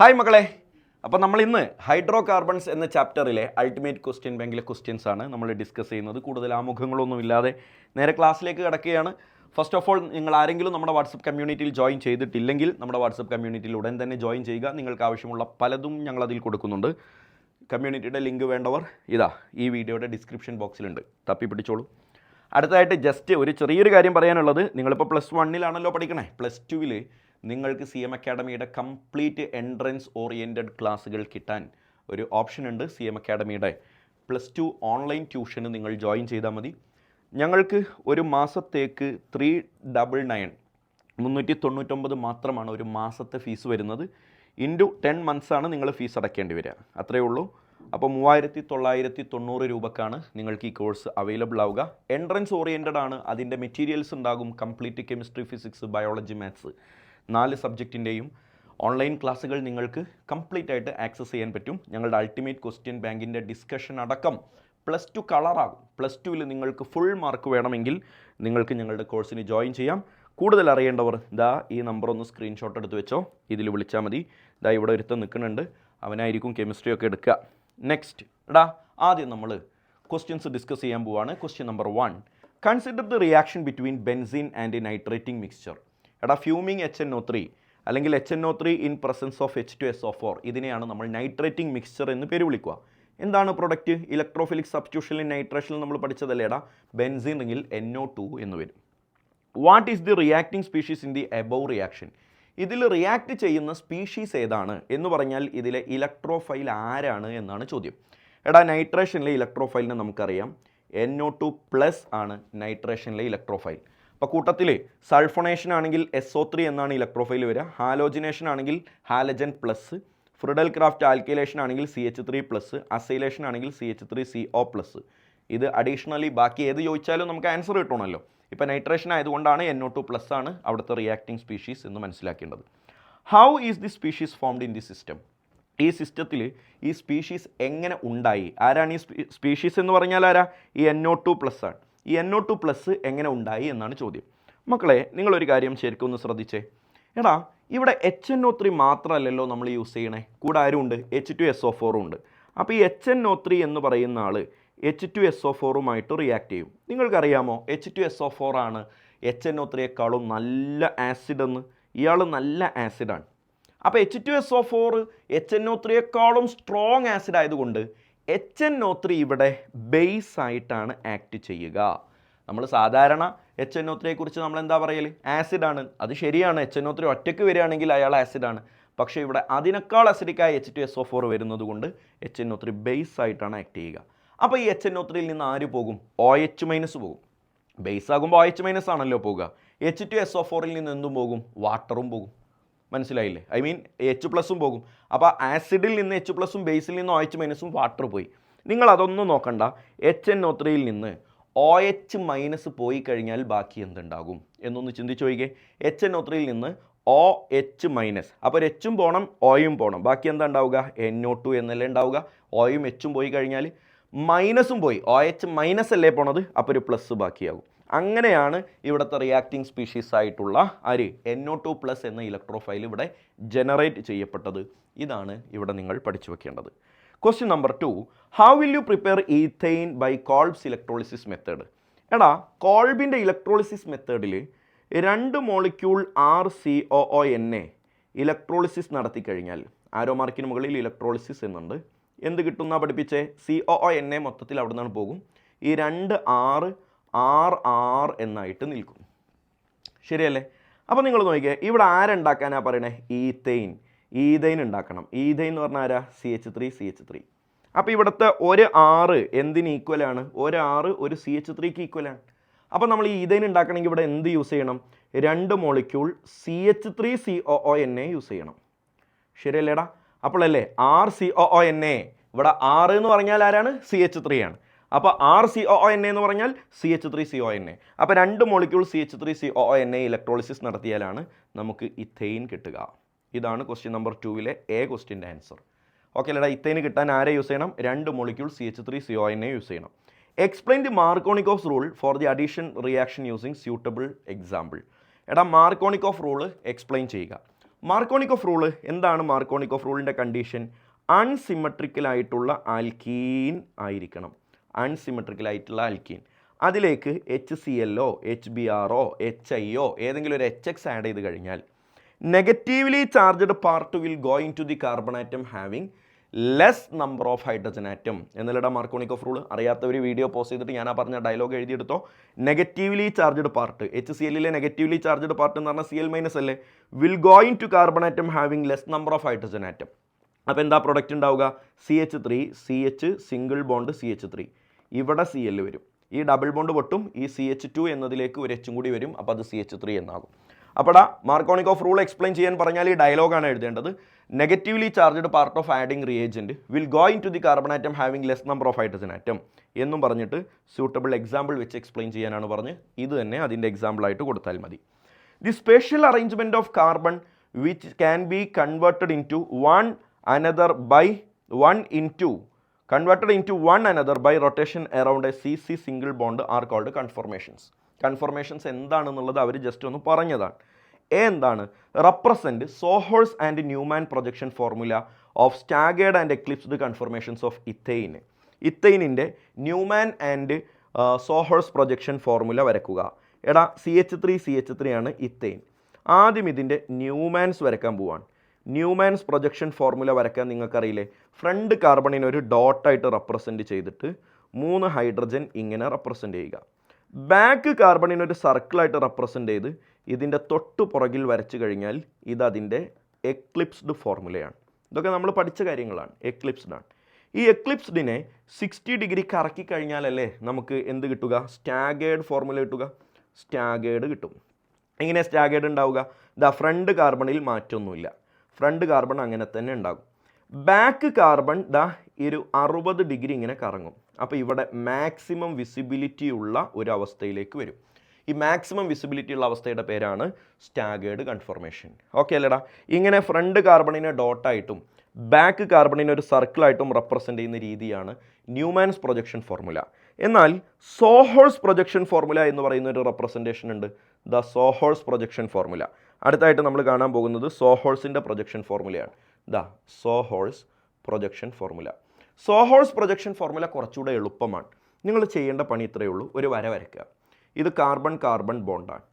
Hi മക്കളെ, അപ്പോൾ നമ്മൾ ഇന്ന് ഹൈഡ്രോ കാർബൺസ് എന്ന ചാപ്റ്ററിലെ അൾട്ടിമേറ്റ് ക്വസ്റ്റ്യൻ ബാങ്കിലെ ക്വസ്റ്റ്യൻസ് ആണ് നമ്മൾ ഡിസ്കസ് ചെയ്യുന്നത്. കൂടുതൽ ആമുഖങ്ങളൊന്നും ഇല്ലാതെ നേരെ ക്ലാസ്സിലേക്ക് കിടക്കുകയാണ്. ഫസ്റ്റ് ഓഫ് ഓൾ, നിങ്ങൾ ആരെങ്കിലും നമ്മുടെ വാട്സപ്പ് കമ്മ്യൂണിറ്റിയിൽ ജോയിൻ ചെയ്തിട്ടില്ലെങ്കിൽ നമ്മുടെ വാട്സപ്പ് കമ്മ്യൂണിറ്റിയിൽ ഉടൻ തന്നെ ജോയിൻ ചെയ്യുക. നിങ്ങൾക്ക് ആവശ്യമുള്ള പലതും ഞങ്ങളതിൽ കൊടുക്കുന്നുണ്ട്. കമ്മ്യൂണിറ്റിയുടെ ലിങ്ക് വേണ്ടവർ ഇതാ ഈ വീഡിയോയുടെ ഡിസ്ക്രിപ്ഷൻ ബോക്സിലുണ്ട്, തപ്പിപ്പിടിച്ചോളൂ. അടുത്തതായിട്ട് ജസ്റ്റ് ഒരു ചെറിയൊരു കാര്യം പറയാനുള്ളത്, നിങ്ങളിപ്പോൾ +1 പഠിക്കണേ. +2 നിങ്ങൾക്ക് CM അക്കാഡമിയുടെ കംപ്ലീറ്റ് എൻട്രൻസ് ഓറിയൻറ്റഡ് ക്ലാസ്സുകൾ കിട്ടാൻ ഒരു ഓപ്ഷൻ ഉണ്ട്. CM അക്കാഡമിയുടെ +2 ഓൺലൈൻ ട്യൂഷന് നിങ്ങൾ ജോയിൻ ചെയ്താൽ മതി. ഞങ്ങൾക്ക് ഒരു മാസത്തേക്ക് 399 മാത്രമാണ് ഒരു മാസത്തെ ഫീസ് വരുന്നത്. ഇൻറ്റു 10 മന്ത്സാണ് നിങ്ങൾ ഫീസ് അടയ്ക്കേണ്ടി വരിക. അത്രയേ ഉള്ളൂ. അപ്പോൾ 3990 രൂപക്കാണ് നിങ്ങൾക്ക് ഈ കോഴ്സ് അവൈലബിൾ ആവുക. എൻട്രൻസ് ഓറിയൻറ്റഡ് ആണ്. അതിൻ്റെ മെറ്റീരിയൽസ് ഉണ്ടാകും. Complete chemistry, physics, biology, maths 4 സബ്ജക്റ്റിൻ്റെയും ഓൺലൈൻ ക്ലാസ്സുകൾ നിങ്ങൾക്ക് കംപ്ലീറ്റ് ആയിട്ട് ആക്സസ് ചെയ്യാൻ പറ്റും. ഞങ്ങളുടെ അൾട്ടിമേറ്റ് ക്വസ്റ്റ്യൻ ബാങ്കിൻ്റെ ഡിസ്കഷൻ അടക്കം +2 കളറാകും. +2 നിങ്ങൾക്ക് ഫുൾ മാർക്ക് വേണമെങ്കിൽ നിങ്ങൾക്ക് ഞങ്ങളുടെ കോഴ്സിന് ജോയിൻ ചെയ്യാം. കൂടുതൽ അറിയേണ്ടവർ ദാ ഈ നമ്പർ ഒന്ന് സ്ക്രീൻഷോട്ട് എടുത്ത് വെച്ചോ, ഇതിൽ വിളിച്ചാൽ മതി. ദാ ഇവിടെ ഒരുത്തം നിൽക്കുന്നുണ്ട്, അവനായിരിക്കും കെമിസ്ട്രി ഒക്കെ എടുക്കുക. നെക്സ്റ്റ് ആദ്യം നമ്മൾ ക്വസ്റ്റ്യൻസ് ഡിസ്കസ് ചെയ്യാൻ പോവാണ്. Question number 1, consider the reaction between benzene and nitrating mixture. Fuming HNO3 അല്ലെങ്കിൽ HNO3 in presence of H2SO4, ഇതിനെയാണ് നമ്മൾ നൈട്രേറ്റിംഗ് മിക്സ്ചർ എന്ന് പേര് വിളിക്കുക. എന്താണ് പ്രൊഡക്റ്റ്? ഇലക്ട്രോഫിലിക് സബ്സ്റ്റിറ്റ്യൂഷനിൽ നൈട്രേഷനിൽ നമ്മൾ പഠിച്ചതല്ലേ ബെൻസീൻ എങ്കിൽ NO2 എന്ന് വരും. What is the reacting species in the above reaction? ഇതിൽ റിയാക്ട് ചെയ്യുന്ന സ്പീഷീസ് ഏതാണ് എന്ന് പറഞ്ഞാൽ ഇതിലെ ഇലക്ട്രോഫൈൽ ആരാണ് എന്നാണ് ചോദ്യം. നൈട്രേഷനിലെ ഇലക്ട്രോഫൈലിനെ നമുക്കറിയാം, NO2+ ആണ് നൈട്രേഷനിലെ ഇലക്ട്രോഫൈൽ. അപ്പോൾ കൂട്ടത്തിൽ സൾഫോണേഷൻ ആണെങ്കിൽ SO3 എന്നാണ് ഇലക്ട്രോഫൈൽ വരിക. ഹാലോജിനേഷൻ ആണെങ്കിൽ halogen plus, Friedel Crafts alkylation ആണെങ്കിൽ CH3+, അസൈലേഷൻ ആണെങ്കിൽ CH3CO+. ഇത് അഡീഷണലി ബാക്കി ഏത് ചോദിച്ചാലും നമുക്ക് ആൻസർ കിട്ടണമല്ലോ. ഇപ്പോൾ നൈട്രേഷൻ ആയതുകൊണ്ടാണ് NO2+ ആണ് അവിടുത്തെ റിയാക്ടിംഗ് സ്പീഷീസ് എന്ന് മനസ്സിലാക്കേണ്ടത്. How is the species formed in the system? ഈ സിസ്റ്റത്തിൽ ഈ സ്പീഷീസ് എങ്ങനെ ഉണ്ടായി? ആരാണ് ഈ സ്പീഷീസ് എന്ന് പറഞ്ഞാൽ ആരാ? ഈ NO2+ ആണ്. ഈ NO2+ എങ്ങനെ ഉണ്ടായി എന്നാണ് ചോദ്യം. മക്കളെ, നിങ്ങളൊരു കാര്യം ശരിക്കും ഒന്ന് ശ്രദ്ധിച്ചേ. ഇവിടെ HNO3 മാത്രമല്ലല്ലോ നമ്മൾ യൂസ് ചെയ്യണേ, കൂടെ ആരും ഉണ്ട്, H2SO4 ഉണ്ട്. അപ്പോൾ ഈ HNO3 എന്ന് പറയുന്ന ആൾ H2SO4ഉമായിട്ട് റിയാക്ട് ചെയ്യും. നിങ്ങൾക്കറിയാമോ H2SO4 ആണ് HNO3യേക്കാളും നല്ല ആസിഡ് എന്ന്? ഇയാൾ നല്ല ആസിഡാണ്. അപ്പോൾ H2SO4 HNO3യേക്കാളും സ്ട്രോങ് ആസിഡ് ആയതുകൊണ്ട് HNO3 ഇവിടെ ബേസ് ആയിട്ടാണ് ആക്ട് ചെയ്യുക. നമ്മൾ സാധാരണ HNO3യെക്കുറിച്ച് നമ്മൾ എന്താ പറയൽ? ആസിഡാണ്. അത് ശരിയാണ്, HNO3 ഒറ്റയ്ക്ക് വരികയാണെങ്കിൽ അയാൾ ആസിഡാണ്. പക്ഷേ ഇവിടെ അതിനേക്കാൾ അസിഡിക്കായ H2SO4 വരുന്നത് കൊണ്ട് HNO3 ബേസ് ആയിട്ടാണ് ആക്ട് ചെയ്യുക. അപ്പോൾ ഈ HNO3യിൽ നിന്ന് ആര് പോകും? OH- പോകും. ബേസ് ആകുമ്പോൾ OH- ആണല്ലോ പോകുക. H2SO4ൽ നിന്ന് എന്തും പോകും? വാട്ടറും പോകും. മനസ്സിലായില്ലേ? H+ പോകും. അപ്പോൾ ആസിഡിൽ നിന്ന് H+, ബേസിൽ നിന്ന് OH- വാട്ടർ പോയി. നിങ്ങൾ അതൊന്നും നോക്കണ്ട. HNO3യിൽ നിന്ന് OH- പോയി കഴിഞ്ഞാൽ ബാക്കി എന്തുണ്ടാകും എന്നൊന്ന് ചിന്തിച്ച് നോക്കിക്കേ. HNO3യിൽ നിന്ന് OH-, അപ്പോൾ ഒരു Hഉം പോകണം, Oയും പോകണം. ബാക്കി എന്താ ഉണ്ടാവുക? NO2 എന്നല്ലേ ഉണ്ടാവുക. Oയും Hഉം പോയി കഴിഞ്ഞാൽ മൈനസും പോയി, OH- അല്ലേ പോണത്, അപ്പോൾ ഒരു പ്ലസ് ബാക്കിയാകും. അങ്ങനെയാണ് ഇവിടുത്തെ റിയാക്ടിംഗ് സ്പീഷീസ് ആയിട്ടുള്ള NO2+ എന്ന ഇലക്ട്രോഫൈൽ ഇവിടെ ജനറേറ്റ് ചെയ്യപ്പെട്ടത്. ഇതാണ് ഇവിടെ നിങ്ങൾ പഠിച്ചു വെക്കേണ്ടത്. Question number 2, how will you prepare ethane by Kolbe's electrolysis method? കോൾബിൻ്റെ ഇലക്ട്രോളിസിസ് മെത്തേഡിൽ 2 മോളിക്യൂൾ RCOONA ഇലക്ട്രോളിസിസ് നടത്തി കഴിഞ്ഞാൽ, ആരോ മാർക്കിന് മുകളിൽ ഇലക്ട്രോളിസിസ് എന്നുണ്ട്, എന്ത് കിട്ടുന്ന പഠിപ്പിച്ചേ? COONA മൊത്തത്തിൽ അവിടെ നിന്നാണ് പോകും. ഈ 2 R എന്നായിട്ട് നിൽക്കും. ശരിയല്ലേ? അപ്പോൾ നിങ്ങൾ നോക്കിയേ, ഇവിടെ ആരുണ്ടാക്കാനാണ് പറയണേ? ഈഥെയ്ൻ ഉണ്ടാക്കണം. ഈഥെയ്ൻ എന്ന് പറഞ്ഞാൽ ആരാ? CH3. അപ്പോൾ ഇവിടുത്തെ ഒരു R എന്തിന് ഈക്വലാണ്? ഒരു R ഒരു CH3ക്ക് ഈക്വലാണ്. അപ്പോൾ നമ്മൾ ഈ ഈഥെയ്ൻ ഉണ്ടാക്കണമെങ്കിൽ ഇവിടെ എന്ത് യൂസ് ചെയ്യണം? 2 മോളിക്യൂൾ CH3COONA യൂസ് ചെയ്യണം. ശരിയല്ലേടാ? അപ്പോഴല്ലേ RCOONA, ഇവിടെ R എന്ന് പറഞ്ഞാൽ ആരാണ്? CH3 ആണ്. അപ്പോൾ RCOONA എന്ന് പറഞ്ഞാൽ CH3CONA. അപ്പോൾ 2 മോളിക്യൂൾ CH3COONA ഇലക്ട്രോളിസിസ് നടത്തിയാലാണ് നമുക്ക് ഇഥെയ്ൻ കിട്ടുക. ഇതാണ് ക്വസ്റ്റ്യൻ നമ്പർ 2ലെ A ക്വസ്റ്റ്യൻ്റെ ആൻസർ. ഓക്കെ അല്ലേടാ? ഇഥെയ്ൻ കിട്ടാൻ ആരെ യൂസ് ചെയ്യണം? 2 മോളിക്യൂൾ CH3CONA യൂസ് ചെയ്യണം. Explain the Markovnikov rule for the addition reaction using suitable example. Markovnikov rule explain ചെയ്യുക. മാർക്കോണിക്കോഫ് റൂള് എന്താണ്? മാർക്കോണിക്കോഫ് റൂളിൻ്റെ കണ്ടീഷൻ അൺസിമെട്രിക്കലായിട്ടുള്ള ആൽക്കീൻ ആയിരിക്കണം. അൺസിമെട്രിക്കലായിട്ടുള്ള ആൽക്കീൻ, അതിലേക്ക് HCl HBr HI ഏതെങ്കിലും ഒരു HX ആഡ് ചെയ്ത് കഴിഞ്ഞാൽ negatively charged part will go into the carbon atom having less number of hydrogen atom എന്നല്ലടാ മാർക്കോണിക്കോഫ് റൂൾ. അറിയാത്തവർ വീഡിയോ പോസ്റ്റ് ചെയ്തിട്ട് ഞാൻ ആ പറഞ്ഞ ഡയലോഗ് എഴുതിയെടുത്തോ. നെഗറ്റീവ്ലി ചാർജ്ഡ് പാർട്ട്, HClലെ നെഗറ്റീവ്ലി ചാർജ്ഡ് പാർട്ട് എന്ന് പറഞ്ഞാൽ Cl- അല്ലേ, will go into carbon atom having less number of hydrogen atom. അപ്പോൾ എന്താ പ്രൊഡക്റ്റ് ഉണ്ടാവുക? CH3 CH single bond CH3, ഇവിടെ Cl വരും, ഈ ഡബിൾ ബോണ്ട് പൊട്ടും, ഈ CH2 എന്നതിലേക്ക് ഒരു H കൂടി വരും, അപ്പോൾ അത് CH3 എന്നാകും. അപ്പോൾ മാർക്കോണിക്കോഫ് റൂൾ എക്സ്പ്ലെയിൻ ചെയ്യാൻ പറഞ്ഞാൽ ഈ ഡയലോഗാണ് എഴുതേണ്ടത്. Negatively charged part of adding reagent will go into the carbon atom having less number of hydrogen atom എന്നും പറഞ്ഞിട്ട് സ്യൂട്ടബിൾ എക്സാമ്പിൾ വെച്ച് എക്സ്പ്ലെയിൻ ചെയ്യാനാണ് പറഞ്ഞ് ഇത് തന്നെ അതിൻ്റെ എക്സാമ്പിളായിട്ട് കൊടുത്താൽ മതി. The special arrangement of carbon which can be converted into one another by rotation around a CC single bond are called conformations. Conformations എന്താണെന്നുള്ളത് അവർ ജസ്റ്റ് ഒന്ന് പറഞ്ഞതാണ്. എന്താണ്? Represent sawhorse and Newman projection formula of staggered and eclipsed conformations of ethane. ഇത്തൈനിൻ്റെ Newman and sawhorse projection formula വരക്കുക. എടാ CH3 ആണ് ഇത്തൈൻ. ആദ്യം ഇതിൻ്റെ ന്യൂമാൻസ് വരയ്ക്കാൻ പോവാണ്. ന്യൂമാൻസ് പ്രൊജക്ഷൻ ഫോർമുല വരയ്ക്കാൻ നിങ്ങൾക്കറിയില്ലേ? ഫ്രണ്ട് കാർബണിനെ ഒരു ഡോട്ടായിട്ട് റെപ്രസെൻറ്റ് ചെയ്തിട്ട് 3 ഹൈഡ്രജൻ ഇങ്ങനെ റെപ്രസെൻറ്റ് ചെയ്യുക. ബാക്ക് കാർബണിനെ ഒരു സർക്കിളായിട്ട് റെപ്രസെൻറ്റ് ചെയ്ത് ഇതിൻ്റെ തൊട്ടു പുറകിൽ വരച്ചു കഴിഞ്ഞാൽ ഇതതിൻ്റെ എക്ലിപ്സ്ഡ് ഫോർമുലയാണ്. ഇതൊക്കെ നമ്മൾ പഠിച്ച കാര്യങ്ങളാണ്, എക്ലിപ്സ്ഡ് ആണ്. ഈ എക്ലിപ്സ്ഡിനെ 60 ഡിഗ്രി കറക്കി കഴിഞ്ഞാലല്ലേ നമുക്ക് എന്ത് കിട്ടുക? സ്റ്റാഗേർഡ് ഫോർമുല കിട്ടുക. സ്റ്റാഗേർഡ് കിട്ടും. എങ്ങനെ സ്റ്റാഗേർഡ് ഉണ്ടാവുക? ഫ്രണ്ട് കാർബണിൽ മാറ്റമൊന്നുമില്ല, ഫ്രണ്ട് കാർബൺ അങ്ങനെ തന്നെ ഉണ്ടാകും. ബാക്ക് കാർബൺ ഒരു 60 ഡിഗ്രി ഇങ്ങനെ കറങ്ങും. അപ്പോൾ ഇവിടെ മാക്സിമം വിസിബിലിറ്റി ഉള്ള ഒരു അവസ്ഥയിലേക്ക് വരും. ഈ മാക്സിമം വിസിബിലിറ്റി ഉള്ള അവസ്ഥയുടെ പേരാണ് സ്റ്റാഗേർഡ് കൺഫർമേഷൻ. ഓക്കെ അല്ലേടാ? ഇങ്ങനെ ഫ്രണ്ട് കാർബണിനെ ഡോട്ടായിട്ടും ബാക്ക് കാർബണിനെ ഒരു സർക്കിളായിട്ടും റെപ്രസെൻ്റ് ചെയ്യുന്ന രീതിയാണ് ന്യൂമാൻസ് പ്രൊജക്ഷൻ ഫോർമുല. എന്നാൽ സോഹോഴ്സ് പ്രൊജക്ഷൻ ഫോർമുല എന്ന് പറയുന്ന ഒരു റെപ്രസെൻറ്റേഷൻ ഉണ്ട്, ദ സോഹോഴ്സ് പ്രൊജക്ഷൻ ഫോർമുല. അടുത്തായിട്ട് നമ്മൾ കാണാൻ പോകുന്നത് സോഹോഴ്സിൻ്റെ പ്രൊജക്ഷൻ ഫോർമുലയാണ്. The sawhorse projection formula. Sawhorse projection formula കുറച്ചുകൂടെ എളുപ്പമാണ്. നിങ്ങൾ ചെയ്യേണ്ട പണി ഇത്രയേ ഉള്ളൂ, ഒരു വര വരയ്ക്കുക. ഇത് കാർബൺ കാർബൺ ബോണ്ടാണ്.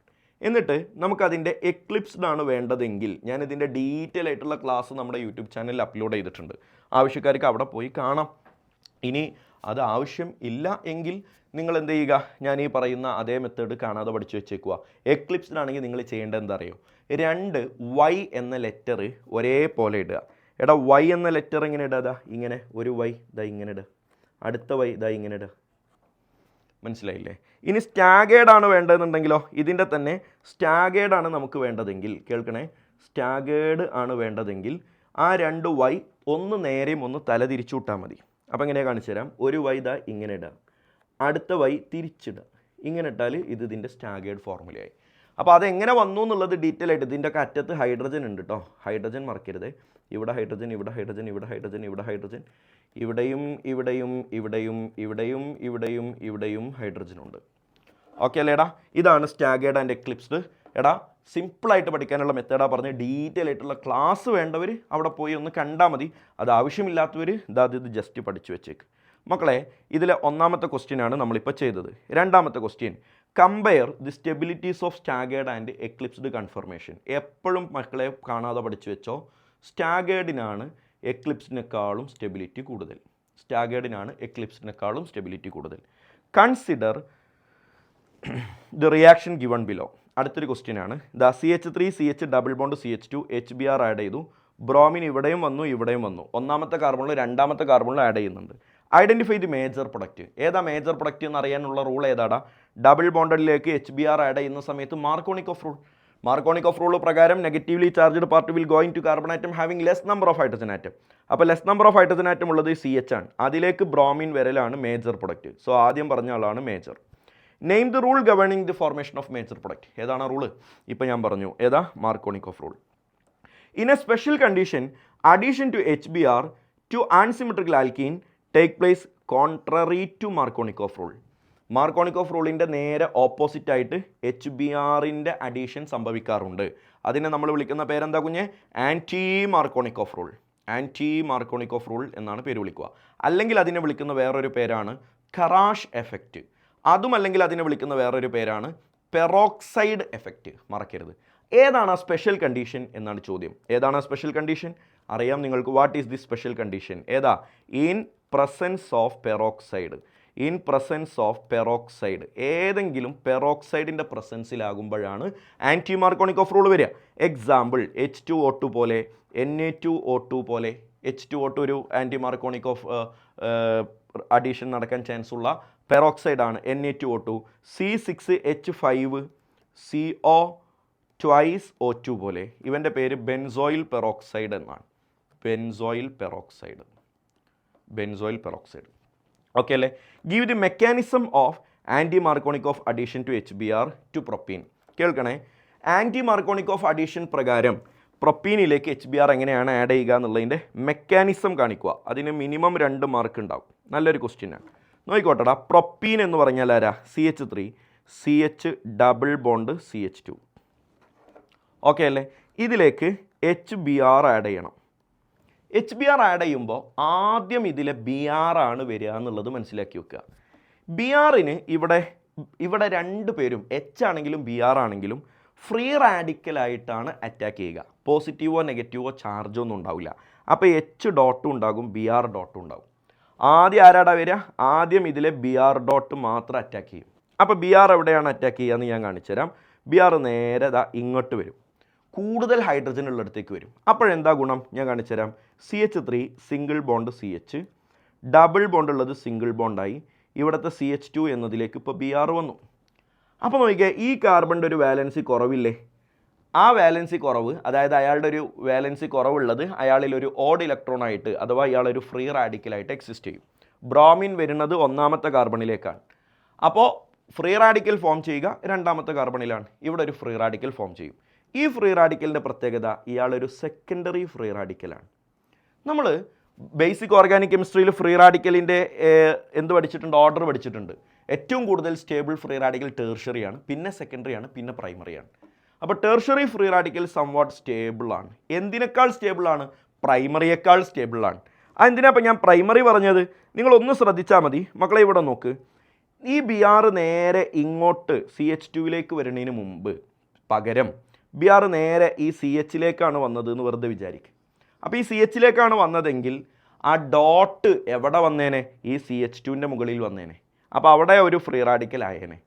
എന്നിട്ട് നമുക്കതിൻ്റെ എക്ലിപ്സ്ഡ് ആണ് വേണ്ടതെങ്കിൽ ഞാനിതിൻ്റെ ഡീറ്റെയിൽ ആയിട്ടുള്ള ക്ലാസ് നമ്മുടെ യൂട്യൂബ് ചാനലിൽ അപ്ലോഡ് ചെയ്തിട്ടുണ്ട്. ആവശ്യക്കാർക്ക് അവിടെ പോയി കാണാം. ഇനി അത് ആവശ്യം ഇല്ല എങ്കിൽ നിങ്ങൾ എന്ത് ചെയ്യുക? ഞാൻ ഈ പറയുന്ന അതേ മെത്തേഡ് കാണാതെ പഠിച്ചു വെച്ചേക്കുക. എക്ലിപ്സ്ഡ് ആണെങ്കിൽ നിങ്ങൾ ചെയ്യേണ്ടത് എന്താ അറിയോ? 2 Y എന്ന ലെറ്റർ ഒരേപോലെ ഇടുക. എടാ Y എന്ന ലെറ്റർ ഇങ്ങനെ ഇടുക, ഇങ്ങനെ ഒരു Y ഇങ്ങനെ ഇടുക, അടുത്ത Y ഇങ്ങനെ ഇടുക. മനസ്സിലായില്ലേ? ഇനി സ്റ്റാഗേർഡ് ആണ് വേണ്ടതെന്നുണ്ടെങ്കിലോ, ഇതിൻ്റെ തന്നെ സ്റ്റാഗേർഡ് ആണ് നമുക്ക് വേണ്ടതെങ്കിൽ, കേൾക്കണേ, സ്റ്റാഗേർഡ് ആണ് വേണ്ടതെങ്കിൽ ആ 2 Y ഒന്ന് നേരെയും ഒന്ന് തല തിരിച്ചു വിട്ടാൽ മതി. അപ്പോൾ എങ്ങനെ കാണിച്ചു തരാം. ഒരു Y ഇങ്ങനെ ഇടുക, അടുത്ത Y തിരിച്ചിടുക, ഇങ്ങനെ ഇട്ടാൽ ഇത് ഇതിൻ്റെ സ്റ്റാഗേർഡ് ഫോർമുലയായി. അപ്പോൾ അതെങ്ങനെ വന്നു എന്നുള്ളത് ഡീറ്റെയിൽ ആയിട്ട് ഇതിൻ്റെ ഒക്കെ അറ്റത്ത് ഹൈഡ്രജൻ ഉണ്ട് കേട്ടോ, ഹൈഡ്രജൻ മറക്കരുത്. ഇവിടെ ഹൈഡ്രജൻ, ഇവിടെ ഹൈഡ്രജൻ, ഇവിടെ ഹൈഡ്രജൻ, ഇവിടെ ഹൈഡ്രജൻ, ഇവിടെയും ഇവിടെയും ഇവിടെയും ഇവിടെയും ഇവിടെയും ഇവിടെയും ഹൈഡ്രജൻ ഉണ്ട്. ഓക്കെ അല്ലേടാ? ഇതാണ് സ്റ്റാഗേർഡ് ആൻഡ് എക്ലിപ്സ്ഡ്. എടാ സിമ്പിളായിട്ട് പഠിക്കാനുള്ള മെത്തേഡാണ് പറഞ്ഞ്, ഡീറ്റെയിൽ ആയിട്ടുള്ള ക്ലാസ് വേണ്ടവർ അവിടെ പോയി ഒന്ന് കണ്ടാൽ മതി. അത് ആവശ്യമില്ലാത്തവർ ഇത് ജസ്റ്റ് പഠിച്ചു വെച്ചേക്ക്. മക്കളെ, ഇതിലെ ഒന്നാമത്തെ ക്വസ്റ്റ്യൻ ആണ് നമ്മളിപ്പോൾ ചെയ്തത്. രണ്ടാമത്തെ question, compare the stabilities of staggered and eclipsed conformation. എപ്പോഴും മക്കളെ കാണാതെ പഠിച്ചു വെച്ചോ, സ്റ്റാഗേർഡിനാണ് എക്ലിപ്സിനേക്കാളും സ്റ്റെബിലിറ്റി കൂടുതൽ. സ്റ്റാഗേർഡിനാണ് എക്ലിപ്സിനേക്കാളും സ്റ്റെബിലിറ്റി കൂടുതൽ. Consider the reaction given below. അടുത്തൊരു ക്വസ്റ്റ്യൻ ആണ്. CH3 CH double bond CH2 HBr add ചെയ്തു. ബ്രോമിൻ ഇവിടെയും വന്നു, ഇവിടെയും വന്നു. ഒന്നാമത്തെ കാർബണിൽ രണ്ടാമത്തെ കാർബണിൽ ആഡ് ചെയ്യുന്നുണ്ട്. Identify the major product. ഏതാ മേജർ പ്രൊഡക്റ്റ് എന്ന് അറിയാനുള്ള റൂൾ ഏതാടാ? ഡബിൾ ബോണ്ടഡിലേക്ക് HBr ആഡ് ചെയ്യുന്ന സമയത്ത് മാർക്കോണിക്കോഫ് റൂൾ. മാർക്കോണിക്കോഫ് റൂൾ പ്രകാരം negatively charged part will going to carbon atom having less number of hydrogen atom. അപ്പോൾ less number of hydrogen atom ഉള്ളത് CH ആണ്. അതിലേക്ക് ബ്രോമിൻ വരലാണ് മേജർ പ്രൊഡക്റ്റ്. സോ ആദ്യം പറഞ്ഞ ആളാണ് major. Name the rule governing the formation of major product. ഏതാണ് rule? ഇപ്പോൾ ഞാൻ പറഞ്ഞു, ഏതാ? Markovnikov rule. In a special condition, addition to HBr to unsymmetrical alkene take place contrary to Markovnikov rule. Markovnikov റൂളിൻ്റെ നേരെ ഓപ്പോസിറ്റ് ആയിട്ട് HBrൻ്റെ addition സംഭവിക്കാറുണ്ട്. അതിനെ നമ്മൾ വിളിക്കുന്ന പേരെന്താ കുഞ്ഞെ? Anti Markovnikov rule. Anti Markovnikov rule എന്നാണ് പേര് വിളിക്കുക. അല്ലെങ്കിൽ അതിനെ വിളിക്കുന്ന വേറൊരു പേരാണ് ഖറാഷ് എഫക്റ്റ്. അതും അല്ലെങ്കിൽ അതിനെ വിളിക്കുന്ന വേറൊരു പേരാണ് പെറോക്സൈഡ് എഫക്റ്റ്. മറക്കരുത്. ഏതാണ് ആ സ്പെഷ്യൽ കണ്ടീഷൻ എന്നാണ് ചോദ്യം. ഏതാണ് ആ സ്പെഷ്യൽ കണ്ടീഷൻ? അറിയാം നിങ്ങൾക്ക്. What is the special condition? ഏതാ? In presence of peroxide. In presence of peroxide. ഏതെങ്കിലും പെറോക്സൈഡിൻ്റെ പ്രസൻസിലാകുമ്പോഴാണ് ആൻറ്റി മാർക്കോണിക്കോഫ് റൂൾ വരിക. എക്സാമ്പിൾ H2O2 പോലെ, Na2O2 പോലെ. H2O2 ഒരു ആൻറ്റി മാർക്കോണിക്കോഫ് അഡീഷൻ നടക്കാൻ ചാൻസ് ഉള്ള പെറോക്സൈഡാണ് Na2O2. C6H5 CO twice O2 പോലെ. ഇവൻ്റെ പേര് ബെൻസോയിൽ പെറോക്സൈഡ് എന്നാണ്. Benzoyl peroxide. Benzoyl peroxide. Okay അല്ലേ? Give the mechanism of anti Markovnikov addition to HBr to propene. കേൾക്കണേ. ആൻറ്റി മാർക്കോണിക്കോഫ് അഡീഷൻ പ്രകാരം പ്രൊപ്പീനിലേക്ക് HBr എങ്ങനെയാണ് ആഡ് ചെയ്യുക എന്നുള്ളതിൻ്റെ മെക്കാനിസം കാണിക്കുക. അതിന് മിനിമം 2 മാർക്ക് ഉണ്ടാവും. നല്ലൊരു ക്വസ്റ്റ്യനാണ്. നോക്കിക്കോട്ടെടാ. പ്രൊപ്പീൻ എന്ന് പറഞ്ഞാൽ ആരാ? CH3 CH double bond CH2. Okay അല്ലേ? ഇതിലേക്ക് HBr ആഡ് ചെയ്യണം. HBr ആഡ് ചെയ്യുമ്പോൾ ആദ്യം ഇതിലെ BR ആണ് വരിക എന്നുള്ളത് മനസ്സിലാക്കി വെക്കുക. BRന് ഇവിടെ 2 പേരും H ആണെങ്കിലും BR ആണെങ്കിലും ഫ്രീ റാഡിക്കലായിട്ടാണ് അറ്റാക്ക് ചെയ്യുക. പോസിറ്റീവോ നെഗറ്റീവോ ചാർജോ ഒന്നും ഉണ്ടാവില്ല. അപ്പോൾ H ഡോട്ടും ഉണ്ടാകും, BR ഡോട്ടും ഉണ്ടാകും. ആദ്യം ആരാടാ വരിക? ആദ്യം ഇതിലെ BR ഡോട്ട് മാത്രം അറ്റാക്ക് ചെയ്യും. അപ്പോൾ BR എവിടെയാണ് അറ്റാക്ക് ചെയ്യുക എന്ന് ഞാൻ കാണിച്ചു തരാം. BR നേരെ ഇങ്ങോട്ട് വരും, കൂടുതൽ ഹൈഡ്രജൻ ഉള്ളിടത്തേക്ക് വരും. അപ്പോഴെന്താ ഗുണം? ഞാൻ കാണിച്ചു തരാം. CH3 single bond CH, double bond ഉള്ളത് സിംഗിൾ ബോണ്ടായി. ഇവിടുത്തെ CH2 എന്നതിലേക്ക് ഇപ്പോൾ BR വന്നു. അപ്പോൾ നോക്കിയാൽ ഈ കാർബണിൻ്റെ ഒരു വാലൻസി കുറവില്ലേ? ആ വാലൻസി കുറവ്, അതായത് അയാളുടെ ഒരു വാലൻസി കുറവുള്ളത് അയാളിൽ ഒരു ഓഡ് ഇലക്ട്രോൺ ആയിട്ട്, അഥവാ ഇയാളൊരു ഫ്രീ റാഡിക്കലായിട്ട് എക്സിസ്റ്റ് ചെയ്യും. ബ്രോമിൻ വരുന്നത് 1ാമത്തെ കാർബണിലേക്കാണ്. അപ്പോൾ ഫ്രീ റാഡിക്കൽ ഫോം ചെയ്യുക 2ാമത്തെ കാർബണിലാണ്. ഇവിടെ ഒരു ഫ്രീ റാഡിക്കൽ ഫോം ചെയ്യും. ഈ ഫ്രീ റാഡിക്കലിൻ്റെ പ്രത്യേകത, ഇയാളൊരു സെക്കൻഡറി ഫ്രീ റാഡിക്കലാണ്. നമ്മൾ ബേസിക് ഓർഗാനിക് കെമിസ്ട്രിയിൽ ഫ്രീ റാഡിക്കലിൻ്റെ എന്ത് പഠിച്ചിട്ടുണ്ട്? ഓർഡർ പഠിച്ചിട്ടുണ്ട്. ഏറ്റവും കൂടുതൽ സ്റ്റേബിൾ ഫ്രീ റാഡിക്കൽ ടേർഷറിയാണ്, പിന്നെ സെക്കൻഡറിയാണ്, പിന്നെ പ്രൈമറിയാണ്. അപ്പോൾ ടേർഷറി ഫ്രീ റാഡിക്കൽ സംവാട്ട് സ്റ്റേബിളാണ്. എന്തിനേക്കാൾ സ്റ്റേബിളാണ്? പ്രൈമറിയേക്കാൾ സ്റ്റേബിളാണ്. അതെന്തിനാ അപ്പം ഞാൻ പ്രൈമറി പറഞ്ഞത്? നിങ്ങളൊന്ന് ശ്രദ്ധിച്ചാൽ മതി മക്കളെ. ഇവിടെ നോക്ക്. ഈ BR നേരെ ഇങ്ങോട്ട് CH2ലേക്ക് വരുന്നതിന് മുമ്പ് പകരം BR നേരെ ഈ CHലേക്കാണ് വന്നത് എന്ന് വെറുതെ വിചാരിക്കുക. അപ്പോൾ ഈ CHലേക്കാണ് വന്നതെങ്കിൽ ആ ഡോട്ട് എവിടെ വന്നേനെ? ഈ CH2ൻ്റെ മുകളിൽ വന്നേനെ. അപ്പോൾ അവിടെ ഒരു ഫ്രീ റാഡിക്കൽ ആയേനെ.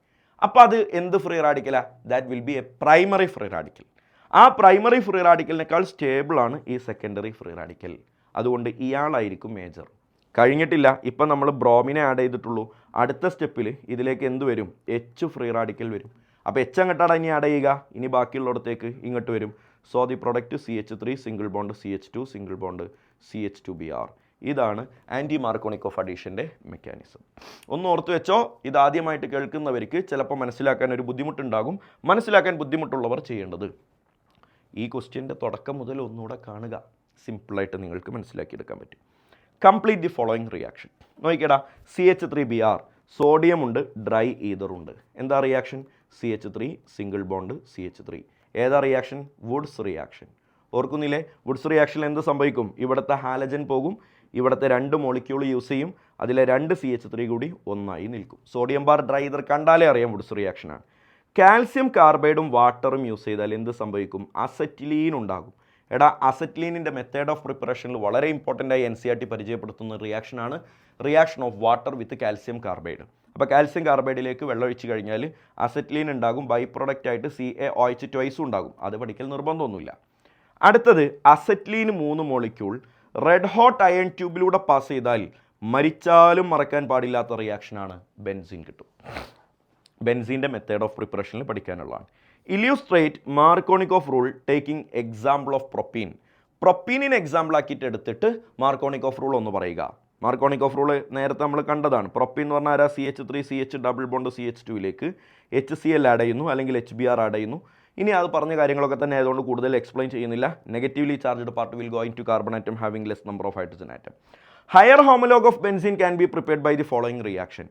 അപ്പോൾ അത് എന്ത് ഫ്രീ റാഡിക്കലാ? That will be a primary free radical. ആ പ്രൈമറി ഫ്രീ റാഡിക്കലിനേക്കാൾ സ്റ്റേബിളാണ് ഈ സെക്കൻഡറി ഫ്രീ റാഡിക്കൽ. അതുകൊണ്ട് ഇയാളായിരിക്കും മേജർ. കഴിഞ്ഞിട്ടില്ല. ഇപ്പം നമ്മൾ ബ്രോമിനെ ആഡ് ചെയ്തിട്ടുള്ളൂ. അടുത്ത സ്റ്റെപ്പിൽ ഇതിലേക്ക് എന്ത് വരും? H ഫ്രീ റാഡിക്കൽ വരും. അപ്പോൾ H അങ്ങോട്ടാണ് ഇനി ആഡ് ചെയ്യുക. ഇനി ബാക്കിയുള്ളിടത്തേക്ക് ഇങ്ങോട്ട് വരും. So the product CH3 single bond CH2 single bond CH2BR. ഇതാണ് ആൻറ്റി മാർക്കോണിക്കോഫ് അഡീഷൻ്റെ മെക്കാനിസം. ഒന്ന് ഓർത്ത് വെച്ചോ. ഇതാദ്യമായിട്ട് കേൾക്കുന്നവർക്ക് ചിലപ്പോൾ മനസ്സിലാക്കാൻ ഒരു ബുദ്ധിമുട്ടുണ്ടാകും. മനസ്സിലാക്കാൻ ബുദ്ധിമുട്ടുള്ളവർ ചെയ്യേണ്ടത് ഈ ക്വസ്റ്റ്യൻ്റെ തുടക്കം മുതൽ ഒന്നുകൂടെ കാണുക. സിമ്പിളായിട്ട് നിങ്ങൾക്ക് മനസ്സിലാക്കിയെടുക്കാൻ പറ്റും. Complete the following reaction. നോക്കിക്കടാ. CH3BR സോഡിയം ഉണ്ട്, ഡ്രൈ ഈതറുണ്ട്. എന്താ reaction? CH3 single bond CH3. ഏതാ റിയാക്ഷൻ? Wurtz reaction. ഓർക്കുന്നില്ലേ? വുഡ്സ് റിയാക്ഷനിൽ എന്ത് സംഭവിക്കും? ഇവിടുത്തെ ഹാലജൻ പോകും, ഇവിടുത്തെ 2 മോളിക്യൂൾ യൂസ് ചെയ്യും, അതിലെ 2 CH3 കൂടി ഒന്നായി നിൽക്കും. സോഡിയം ബാർ ഡ്രൈ ഈതർ കണ്ടാലേ അറിയാം വുഡ്സ് റിയാക്ഷനാണ്. കാൽസ്യം കാർബൈഡും വാട്ടറും യൂസ് ചെയ്താൽ എന്ത് സംഭവിക്കും? അസറ്റിലീൻ ഉണ്ടാകും. എടാ, അസറ്റിലീനിൻ്റെ മെത്തേഡ് ഓഫ് പ്രിപ്പറേഷനിൽ വളരെ ഇമ്പോർട്ടൻ്റ് ആയി NCERT പരിചയപ്പെടുത്തുന്ന റിയാക്ഷനാണ് reaction of water with calcium carbide. അപ്പോൾ കാൽസ്യം കാർബൈഡിലേക്ക് വെള്ളം ഒഴിച്ച് കഴിഞ്ഞാൽ അസറ്റിലീൻ ഉണ്ടാകും. ബൈ പ്രൊഡക്റ്റ് ആയിട്ട് CaOH ട്വൈസും ഉണ്ടാകും. അത് പഠിക്കൽ നിർബന്ധമൊന്നുമില്ല. അടുത്തത് acetylene 3 molecule red hot iron ട്യൂബിലൂടെ പാസ് ചെയ്താൽ മരിച്ചാലും മറക്കാൻ പാടില്ലാത്ത റിയാക്ഷനാണ് ബെൻസീൻ കിട്ടും. ബെൻസീൻ്റെ മെത്തേഡ് ഓഫ് പ്രിപ്പറേഷനിൽ പഠിക്കാനുള്ളതാണ്. Illustrate Markovnikov rule taking example of propene. പ്രൊപ്പീനിനെ എക്സാമ്പിൾ ആക്കിയിട്ട് എടുത്തിട്ട് മാർക്കോണിക്കോഫ് റൂൾ ഒന്ന് പറയുക. മാർക്കോണിക്കോഫ് റൂൾ നേരത്തെ നമ്മൾ കണ്ടതാണ്. പ്രൊപ്പീൻ എന്ന് പറഞ്ഞാൽ ആരാ? CH3 CH ഡബിൾ ബോണ്ട് CH2ലേക്ക് HCl ആഡ് ചെയ്യുന്നു, അല്ലെങ്കിൽ HBr ആഡ് ചെയ്യുന്നു. ഇനി അത് പറഞ്ഞ കാര്യങ്ങളൊക്കെ തന്നെ ആയതുകൊണ്ട് കൂടുതൽ എക്സ്പ്ലെയിൻ ചെയ്യുന്നില്ല. Negatively charged part will going to carbon atom having less number of hydrogen atom. Higher homologue of benzene can be prepared by the following reaction.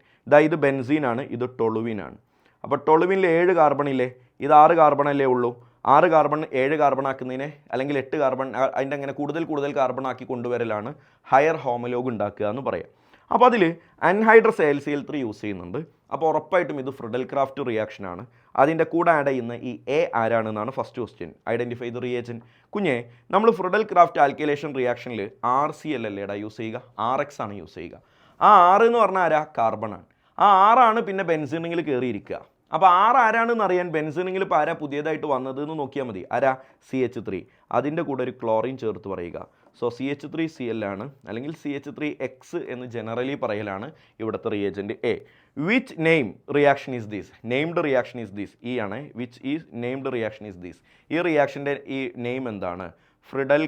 ഇത് ബെൻസീൻ ആണ്, ഇത് ടൊളുവിൻ ആണ്. അപ്പോൾ ടൊളുവിനിൽ 7 കാർബണില്ലേ? ഇത് 6 കാർബണല്ലേ ഉള്ളൂ. 6 കാർബൺ 7 കാർബൺ ആക്കുന്നതിനെ അല്ലെങ്കിൽ 8 കാർബൺ അതിൻ്റെ അങ്ങനെ കൂടുതൽ കാർബൺ ആക്കി കൊണ്ടുവരലാണ് ഹയർ ഹോമലോഗ് ഉണ്ടാക്കുക എന്ന് പറയാം. അപ്പോൾ അതിൽ അൻഹൈഡ്രസ് AlCl3 യൂസ് ചെയ്യുന്നുണ്ട്. അപ്പോൾ ഉറപ്പായിട്ടും ഇത് ഫ്രിഡൽ ക്രാഫ്റ്റ് റിയാക്ഷനാണ്. അതിൻ്റെ കൂടെ ആഡ് ചെയ്യുന്ന ഈ എ ആരാണെന്നാണ് first question. Identify the reagent. കുഞ്ഞെ, നമ്മൾ ഫ്രിഡൽ ക്രാഫ്റ്റ് ആൽക്കൈലേഷൻ റിയാക്ഷനിൽ RCl അല്ലേടാ യൂസ് ചെയ്യുക, RX ആണ് യൂസ് ചെയ്യുക. ആ 6 എന്ന് പറഞ്ഞാൽ ആരാ? കാർബണാണ്. ആ 6 പിന്നെ ബെൻസീനിൽ കയറിയിരിക്കുക. അപ്പോൾ 6 ആരാണെന്ന് അറിയാൻ ബെൻസീനിൽ ഇപ്പോൾ ആരാ പുതിയതായിട്ട് വന്നത് എന്ന് നോക്കിയാൽ മതി. ആരാ? CH3. അതിൻ്റെ കൂടെ ഒരു ക്ലോറിൻ ചേർത്ത് പറയുക. സോ CH3Cl ആണ്, അല്ലെങ്കിൽ CH3X എന്ന് ജനറലി പറയലാണ് ഇവിടുത്തെ reagent A. Which name reaction is this? Named reaction is this. ഈ ആണ് which is named reaction is this. ഈ റിയാക്ഷൻ്റെ ഈ നെയിം എന്താണ്? Friedel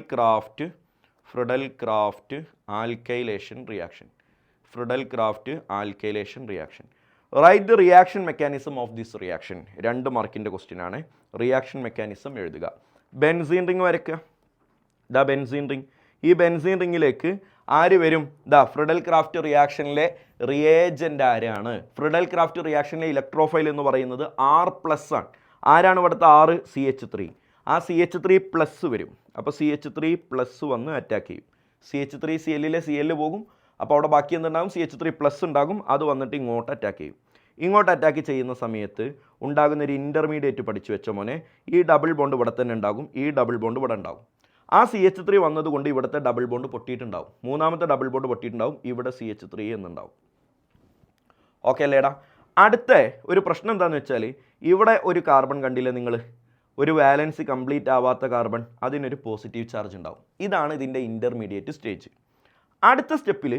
Crafts alkylation reaction. Friedel Crafts alkylation reaction. Write the reaction mechanism of this reaction. 2 മാർക്കിൻ്റെ question ആണ്. Reaction mechanism എഴുതുക. Benzene ring വരയ്ക്കുക. ദാ ബെൻസീൻ റിംഗ്. ഈ ബെൻസീൻ റിങ്ങിലേക്ക് ആര് വരും? ദാ ഫ്രിഡൽ ക്രാഫ്റ്റ് റിയാക്ഷനിലെ റിയേജൻ്റ് ആരാണ്? ഫ്രിഡൽ ക്രാഫ്റ്റ് റിയാക്ഷനിലെ ഇലക്ട്രോഫൈൽ എന്ന് പറയുന്നത് R+ ആണ്. ആരാണ് ഇവിടുത്തെ R? CH3. ആ CH3+ വരും. അപ്പോൾ CH3+ വന്ന് അറ്റാക്ക് ചെയ്യും. CH3Cl Cl പോകും. അപ്പോൾ അവിടെ ബാക്കി എന്തുണ്ടാകും? CH3+ ഉണ്ടാകും. അത് വന്നിട്ട് ഇങ്ങോട്ട് അറ്റാക്ക് ചെയ്യും. ഇങ്ങോട്ട് അറ്റാക്ക് ചെയ്യുന്ന സമയത്ത് ഉണ്ടാകുന്ന ഒരു ഇൻ്റർമീഡിയറ്റ് പഠിച്ചു വെച്ച മോനെ, ഈ ഡബിൾ ബോണ്ട് ഇവിടെ തന്നെ ഉണ്ടാകും, ഈ ഡബിൾ ബോണ്ട് ഇവിടെ ഉണ്ടാകും. ആ CH3 വന്നതുകൊണ്ട് ഇവിടുത്തെ ഡബിൾ ബോണ്ട് പൊട്ടിയിട്ടുണ്ടാവും. മൂന്നാമത്തെ ഡബിൾ ബോണ്ട് പൊട്ടിയിട്ടുണ്ടാവും. ഇവിടെ CH3 എന്നുണ്ടാവും. ഓക്കെ അല്ലേടാ? അടുത്ത ഒരു പ്രശ്നം എന്താണെന്ന് വെച്ചാൽ, ഇവിടെ ഒരു കാർബൺ കണ്ടില്ലേ നിങ്ങൾ? ഒരു വാലൻസി കംപ്ലീറ്റ് ആവാത്ത കാർബൺ, അതിനൊരു പോസിറ്റീവ് ചാർജ് ഉണ്ടാവും. ഇതാണ് ഇതിൻ്റെ ഇൻ്റർമീഡിയറ്റ് സ്റ്റേജ്. അടുത്ത സ്റ്റെപ്പിൽ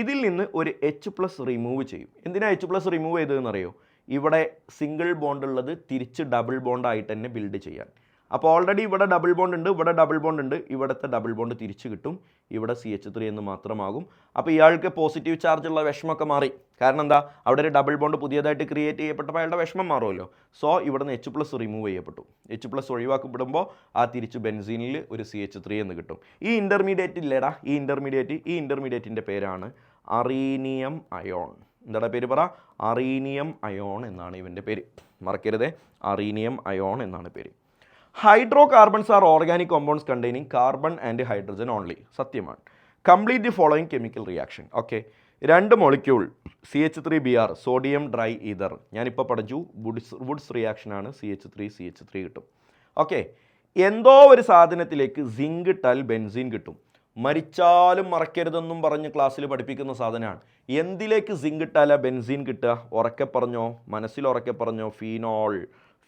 ഇതിൽ നിന്ന് ഒരു H+ റിമൂവ് ചെയ്യും. എന്തിനാണ് H+ റിമൂവ് ചെയ്തതെന്ന് അറിയോ? ഇവിടെ സിംഗിൾ ബോണ്ട് ഉള്ളത് തിരിച്ച് ഡബിൾ ബോണ്ടായിട്ട് തന്നെ ബിൽഡ് ചെയ്യാൻ. അപ്പോൾ ഓൾറെഡി ഇവിടെ ഡബിൾ ബോണ്ട് ഉണ്ട്, ഇവിടെ ഡബിൾ ബോണ്ട് ഉണ്ട്. ഇവിടുത്തെ ഡബിൾ ബോണ്ട് തിരിച്ച് കിട്ടും. ഇവിടെ CH3 എന്ന് മാത്രമാകും. അപ്പോൾ ഇയാൾക്ക് പോസിറ്റീവ് ചാർജുള്ള വിഷമമൊക്കെ മാറി. കാരണം എന്താ? അവിടെ ഒരു ഡബിൾ ബോണ്ട് പുതിയതായിട്ട് ക്രിയേറ്റ് ചെയ്യപ്പെട്ടപ്പോൾ അയാളുടെ വിഷമം മാറുമല്ലോ. സോ ഇവിടുന്ന് H+ റിമൂവ് ചെയ്യപ്പെട്ടു. H+ ഒഴിവാക്കപ്പെടുമ്പോൾ ആ തിരിച്ച് ബെൻസീനിൽ ഒരു CH3 എന്ന് കിട്ടും. ഈ ഇൻ്റർമീഡിയറ്റ് ഇല്ലേടാ? ഈ ഇൻ്റർമീഡിയറ്റിൻ്റെ പേരാണ് അറീനിയം അയോൺ. എന്താ പേര് പറ? അറീനിയം അയോൺ എന്നാണ് ഇവൻ്റെ പേര്. മറക്കരുതേ, അറീനിയം അയോൺ എന്നാണ് പേര്. Hydrocarbons are organic compounds containing carbon and hydrogen only. സത്യമാണ്. Complete the following chemical reaction. Okay, 2 molecule CH3Br sodium dry ether. ഞാനിപ്പോൾ പഠിച്ചു വുഡ്സ് റിയാക്ഷനാണ്. CH3 കിട്ടും. ഓക്കെ, എന്തോ ഒരു സാധനത്തിലേക്ക് സിങ്ക് ഇട്ടാൽ ബെൻസീൻ കിട്ടും. മരിച്ചാലും മറക്കരുതെന്നും പറഞ്ഞ് ക്ലാസ്സിൽ പഠിപ്പിക്കുന്ന സാധനമാണ്. എന്തിലേക്ക് സിങ്ക് ഇട്ടാലാ ബെൻസീൻ കിട്ടുക? ഉറക്കെ പറഞ്ഞോ, മനസ്സിൽ ഉറക്കെ പറഞ്ഞോ.